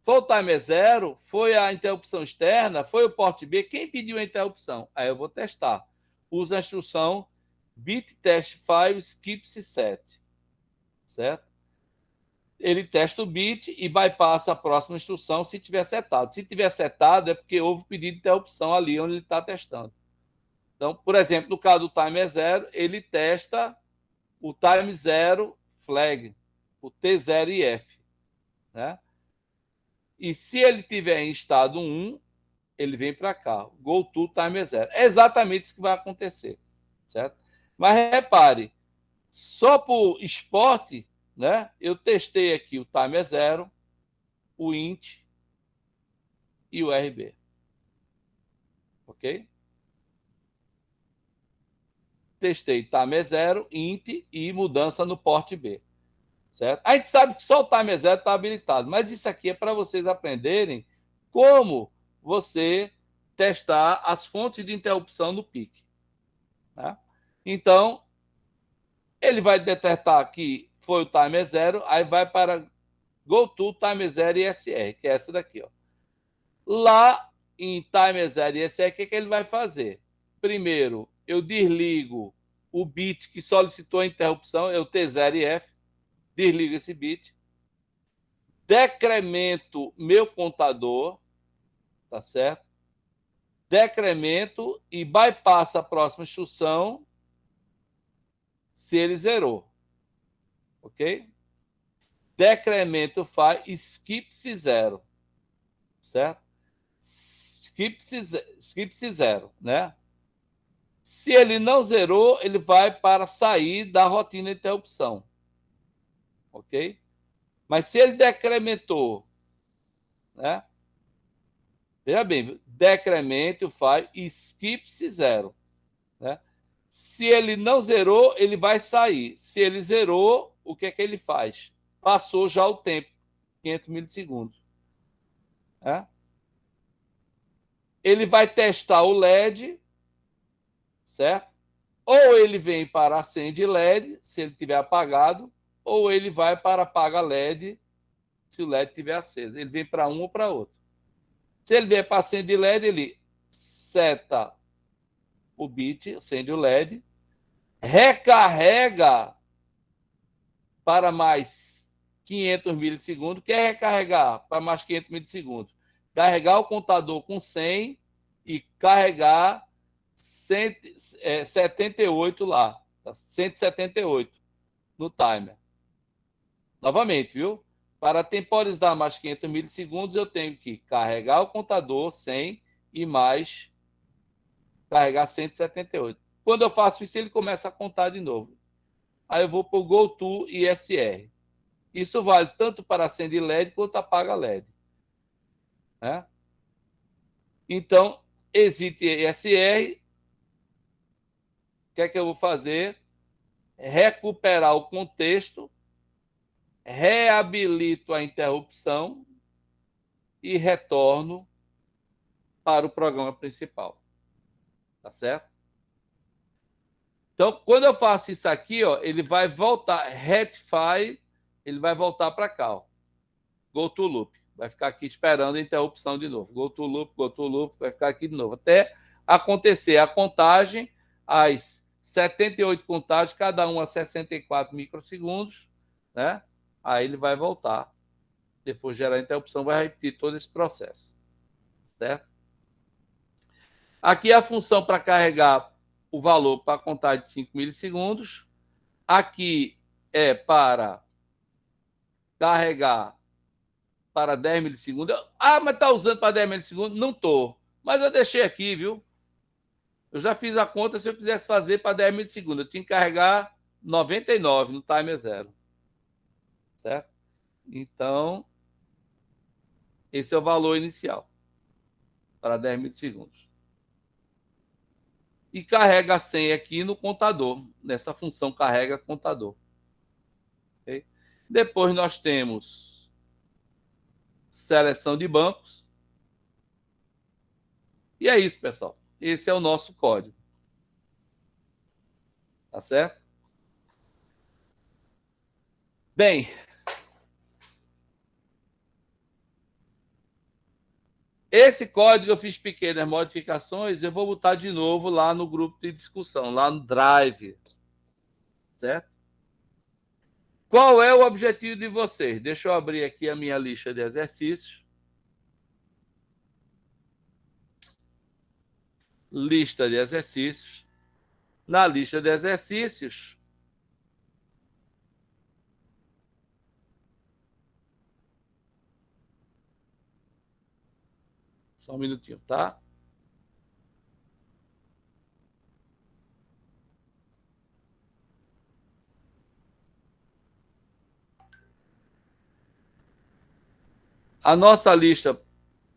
Foi o timer 0? Foi a interrupção externa? Foi o port B? Quem pediu a interrupção? Aí eu vou testar. Usa a instrução bit test file skip set. Certo? Ele testa o bit e bypassa a próxima instrução se tiver setado. Se tiver setado, é porque houve pedido de interrupção ali onde ele está testando. Então, por exemplo, no caso do timer 0, ele testa o time 0 flag, o T0 e F. Né? E se ele tiver em estado 1, ele vem para cá, go to timer 0. É exatamente isso que vai acontecer. Certo? Mas repare, só por esporte, né, eu testei aqui o timer 0, o int e o RB. Ok? Testei timer 0, int e mudança no port B. Certo? A gente sabe que só o timer 0 está habilitado, mas isso aqui é para vocês aprenderem como você testar as fontes de interrupção no PIC. Tá? Então, ele vai detectar que foi o timer 0, aí vai para go to timer 0 e SR, que é essa daqui. Ó. Lá em timer 0 e SR, o que ele vai fazer? Primeiro, eu desligo o bit que solicitou a interrupção é o T0F, desligo esse bit, decremento meu contador, tá certo? Decremento e bypassa a próxima instrução se ele zerou, ok? Decremento faz skip-se 0, certo? Skip-se 0, né? Se ele não zerou, ele vai para sair da rotina de interrupção, ok? Mas se ele decrementou, né? Veja bem, decremento faz skip-se 0, né? Se ele não zerou, ele vai sair. Se ele zerou, o que é que ele faz? Passou já o tempo, 500 milissegundos. Né? Ele vai testar o LED, certo? Ou ele vem para acende LED, se ele tiver apagado, ou ele vai para apaga LED, se o LED estiver aceso. Ele vem para um ou para outro. Se ele vier para acende LED, ele seta o bit, acende o LED, recarrega para mais 500 milissegundos. O que é recarregar para mais 500 milissegundos? Carregar o contador com 100 e carregar 78 lá. 178 no timer. Novamente, viu? Para temporizar mais 500 milissegundos, eu tenho que carregar o contador 100 e mais carregar 178. Quando eu faço isso, ele começa a contar de novo. Aí eu vou para o GoTo ISR. Isso vale tanto para acende LED quanto apaga LED. Né? Então, exit ISR. O que é que eu vou fazer? Recuperar o contexto, reabilito a interrupção e retorno para o programa principal. Tá certo? Então, quando eu faço isso aqui, ó, ele vai voltar, Rectify, ele vai voltar para cá, ó. Go to loop. Vai ficar aqui esperando a interrupção de novo. Go to loop, vai ficar aqui de novo. Até acontecer a contagem, as 78 contagens, cada uma a 64 microsegundos, né? Aí ele vai voltar. Depois de gerar a interrupção, vai repetir todo esse processo. Certo? Aqui é a função para carregar o valor para contar de 5 milissegundos. Aqui é para carregar para 10 milissegundos. Ah, mas está usando para 10 milissegundos? Não estou. Mas eu deixei aqui, viu? Eu já fiz a conta, se eu quisesse fazer para 10 milissegundos, eu tinha que carregar 99 no timer 0. Certo? Então, esse é o valor inicial para 10 milissegundos. E carrega a senha aqui no contador, nessa função carrega contador. Okay? Depois nós temos seleção de bancos. E é isso, pessoal. Esse é o nosso código. Tá certo? Bem, esse código eu fiz pequenas modificações, eu vou botar de novo lá no grupo de discussão, lá no Drive. Certo? Qual é o objetivo de vocês? Deixa eu abrir aqui a minha lista de exercícios. Lista de exercícios. Na lista de exercícios, só um minutinho, tá? A nossa lista,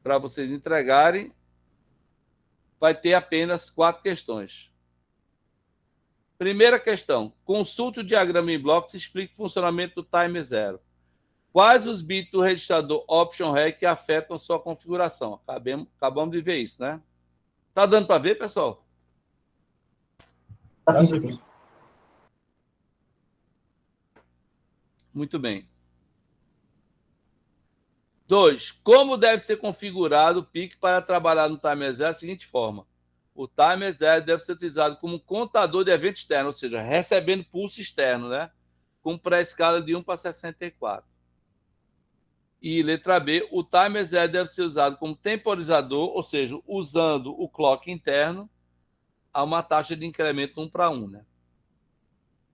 para vocês entregarem, vai ter apenas 4 questões. Primeira questão. Consulte o diagrama em blocos e explique o funcionamento do timer 0. Quais os bits do registrador Option Rec que afetam sua configuração? Acabamos de ver isso, né? Tá dando para ver, pessoal? Tá sim. Muito bem. 2. Como deve ser configurado o PIC para trabalhar no timer 0 da seguinte forma? O timer 0 deve ser utilizado como contador de evento externo, ou seja, recebendo pulso externo, né? Com pré-escala de 1 para 64. E letra B, o timer 0 deve ser usado como temporizador, ou seja, usando o clock interno a uma taxa de incremento 1 para 1, né?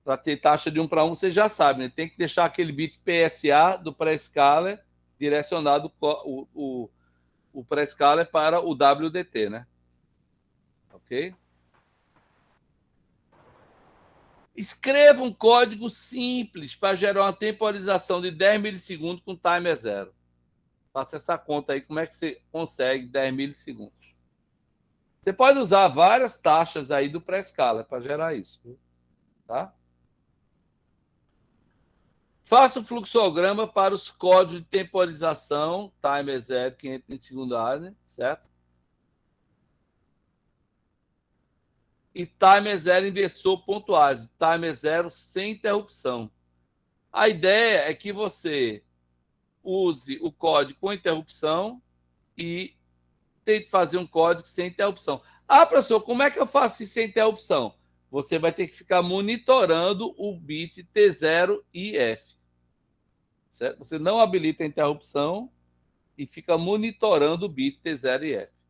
Para ter taxa de 1 para 1, você já sabe, né? Tem que deixar aquele bit PSA do pré-scaler direcionado o pré-scaler para o WDT, né? Ok? Escreva um código simples para gerar uma temporização de 10 milissegundos com timer 0. Faça essa conta aí, como é que você consegue 10 milissegundos. Você pode usar várias taxas aí do pré-scaler para gerar isso, tá? Faça o fluxograma para os códigos de temporização, timer 0, 500 milissegundos ASIC, certo? E timer 0 inversor ponto ASIC, timer 0 sem interrupção. A ideia é que você use o código com interrupção e tente fazer um código sem interrupção. Ah, professor, como é que eu faço isso sem interrupção? Você vai ter que ficar monitorando o bit T0 e F. Certo? Você não habilita a interrupção e fica monitorando o bit T0 e F.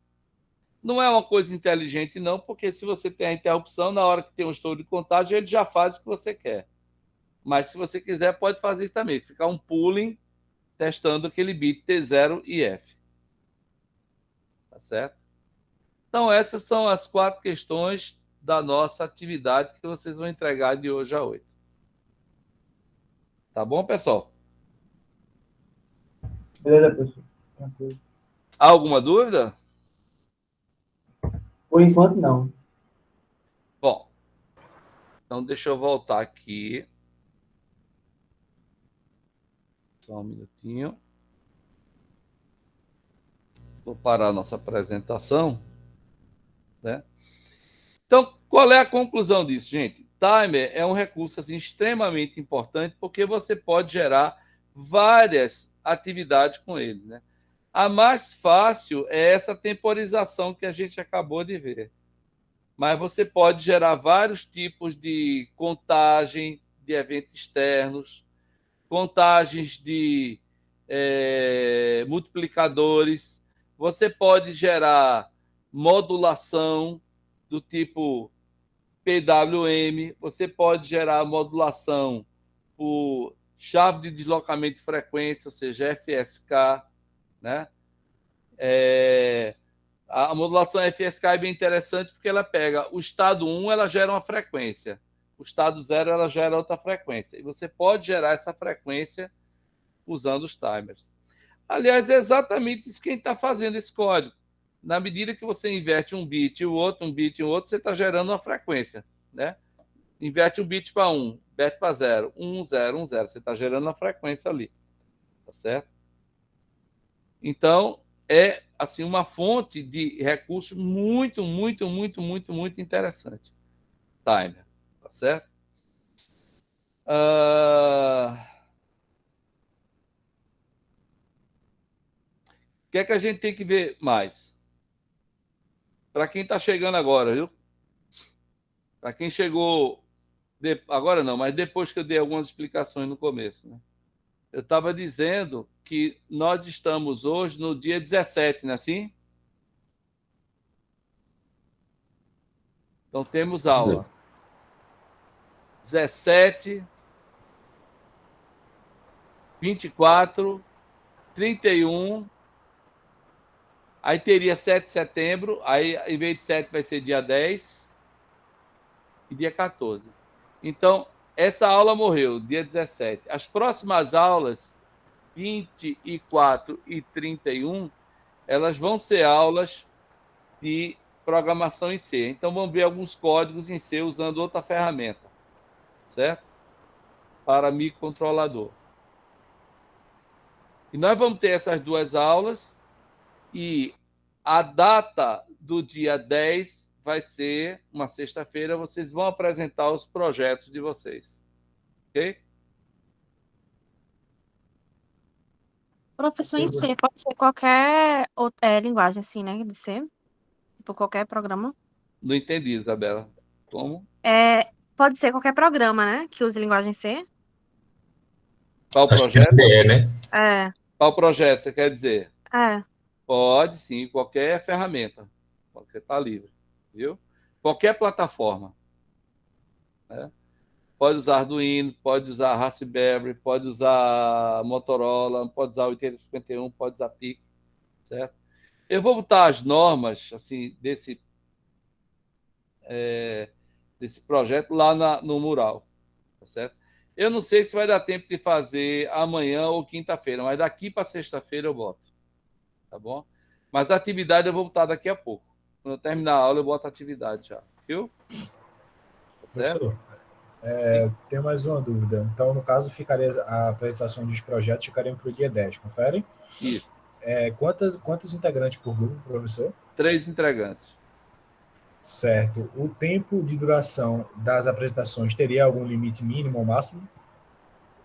Não é uma coisa inteligente, não, porque se você tem a interrupção, na hora que tem um estouro de contagem, ele já faz o que você quer. Mas se você quiser, pode fazer isso também. Ficar um pooling testando aquele bit T0 e F. Tá certo? Então, essas são as 4 questões da nossa atividade que vocês vão entregar de hoje a 8. Tá bom, pessoal? Beleza, professor. Tranquilo. Há alguma dúvida? Por enquanto, não. Bom, então deixa eu voltar aqui. Só um minutinho. Vou parar a nossa apresentação, né? Então, qual é a conclusão disso, gente? Timer é um recurso assim, extremamente importante porque você pode gerar várias atividades com ele, né? A mais fácil é essa temporização que a gente acabou de ver. Mas você pode gerar vários tipos de contagem de eventos externos, contagens de multiplicadores. Você pode gerar modulação do tipo PWM. Você pode gerar modulação por chave de deslocamento de frequência, ou seja, FSK, né? A modulação FSK é bem interessante porque ela pega o estado 1, ela gera uma frequência. O estado 0, ela gera outra frequência. E você pode gerar essa frequência usando os timers. Aliás, é exatamente isso que a gente está fazendo esse código. Na medida que você inverte um bit e o outro, um bit e o outro, você está gerando uma frequência, né? Inverte um bit para 1, bit para 0, 1, 0, 1, 0. Você está gerando uma frequência ali, tá certo? Então, é assim uma fonte de recursos muito, muito, muito, muito, muito interessante. Timer, tá certo? O que é que a gente tem que ver mais? Para quem está chegando agora, viu? Para quem chegou agora não, mas depois que eu dei algumas explicações no começo, né? Eu estava dizendo que nós estamos hoje no dia 17, não é assim? Então temos aula 17, 24, 31. Aí teria 7 de setembro, aí em vez de 7 vai ser dia 10 e dia 14. Então, essa aula morreu, dia 17. As próximas aulas, 24 e 31, elas vão ser aulas de programação em C. Então, vamos ver alguns códigos em C usando outra ferramenta, certo? Para microcontrolador. E nós vamos ter essas 2 aulas e a data do dia 10 vai ser uma sexta-feira. Vocês vão apresentar os projetos de vocês. Ok? Professor em C, pode ser qualquer linguagem assim, né? De C? Tipo, qualquer programa. Não entendi, Isabela. Como? Pode ser qualquer programa, né? Que use linguagem C. Qual Acho que projeto? é, né? Qual projeto você quer dizer? É. Pode, sim, qualquer ferramenta. Você está livre, viu? Qualquer plataforma. Né? Pode usar Arduino, pode usar Raspberry, pode usar Motorola, pode usar 8051, pode usar PIC, certo? Eu vou botar as normas assim desse projeto lá no mural, tá certo? Eu não sei se vai dar tempo de fazer amanhã ou quinta-feira, mas daqui para sexta-feira eu boto, tá bom? Mas a atividade eu vou botar daqui a pouco. Quando eu terminar a aula, eu boto a atividade já, viu? Tá certo? Professor, tenho mais uma dúvida. Então, no caso, ficaria a apresentação dos projetos ficariam para o dia 10, confere? Isso. Quantos integrantes por grupo, professor? 3 entregantes. Certo. O tempo de duração das apresentações teria algum limite mínimo ou máximo?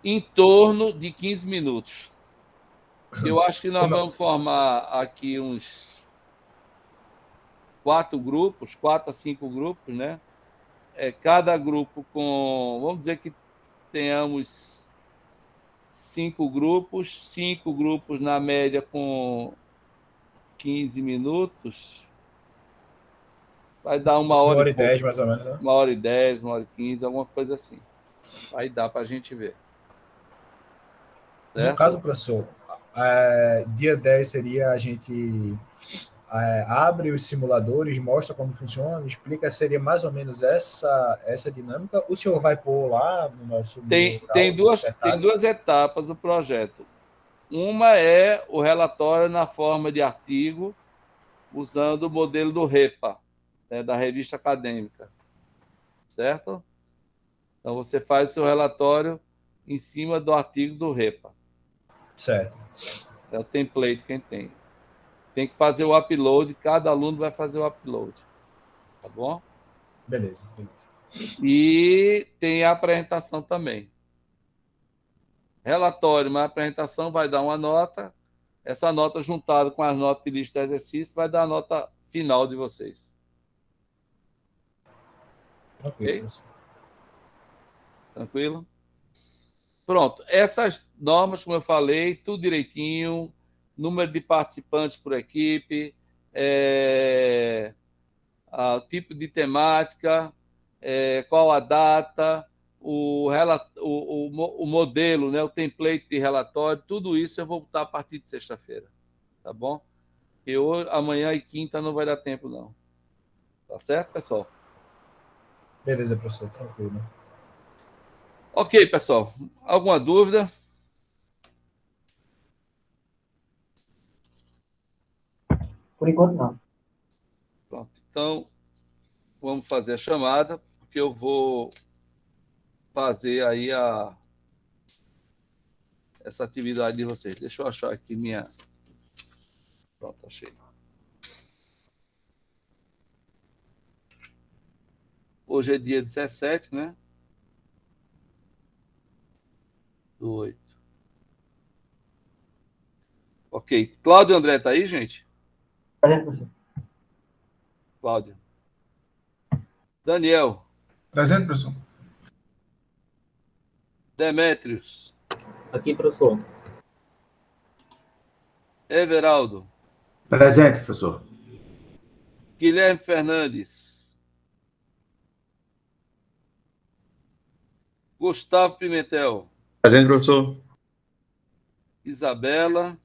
Em torno de 15 minutos. Eu acho que nós Como- vamos formar aqui uns 4 grupos, 4 a 5 grupos, né? Cada grupo com, vamos dizer que tenhamos 5 grupos na média com 15 minutos, vai dar 1 hora e 1h10, pouco, mais ou menos, né? 1h10, 1h15, alguma coisa assim. Vai dar para a gente ver. No Certo? caso, professor, dia 10 seria a gente abre os simuladores, mostra como funciona, explica, seria mais ou menos essa dinâmica. O senhor vai pôr lá no nosso Tem detalhes? duas etapas do projeto. Uma é o relatório na forma de artigo, usando o modelo do REPA, né, da revista acadêmica. Certo? Então, você faz o seu relatório em cima do artigo do REPA. Certo. É o template que tem. Tem que fazer o upload, cada aluno vai fazer o upload. Tá bom? Beleza. E tem a apresentação também. Relatório, mas a apresentação vai dar uma nota. Essa nota, juntada com as notas de lista de exercício, vai dar a nota final de vocês. Tranquilo, Ok? professor. Tranquilo? Pronto. Essas normas, como eu falei, tudo direitinho. Número de participantes por equipe, tipo de temática, qual a data, o modelo, né, o template de relatório, tudo isso eu vou botar a partir de sexta-feira. Tá bom? E amanhã e quinta não vai dar tempo, não. Tá certo, pessoal? Beleza, professor, tranquilo. Ok, pessoal. Alguma dúvida? Por enquanto, não. Pronto. Então, vamos fazer a chamada, porque eu vou fazer aí essa atividade de vocês. Deixa eu achar aqui minha... Pronto, achei. Hoje é dia 17, né? Do 8. Ok. Cláudio André tá aí, gente? Presente, professor. Cláudio. Daniel. Presente, professor. Demétrios. Aqui, professor. Everaldo. Presente, professor. Guilherme Fernandes. Gustavo Pimentel. Presente, professor. Isabela.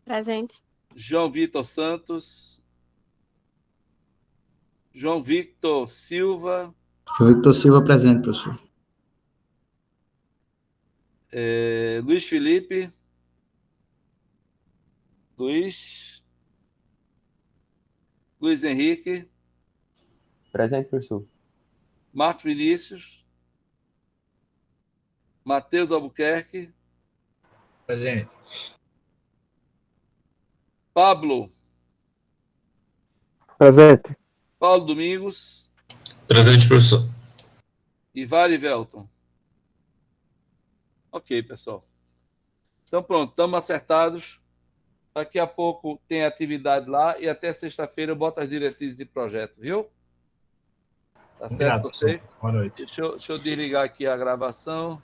Presente. João Vitor Santos. João Victor Silva. João Victor Silva, presente, professor. Luiz Felipe. Luiz Henrique. Presente, professor. Marcos Vinícius. Matheus Albuquerque. Presente. Pablo. Presente. Paulo Domingos. Presente, professor. E Varivelton. Ok, pessoal. Então, pronto, estamos acertados. Daqui a pouco tem atividade lá e até sexta-feira eu boto as diretrizes de projeto, viu? Tá certo, Obrigado, professor. vocês? Boa noite. Deixa eu desligar aqui a gravação.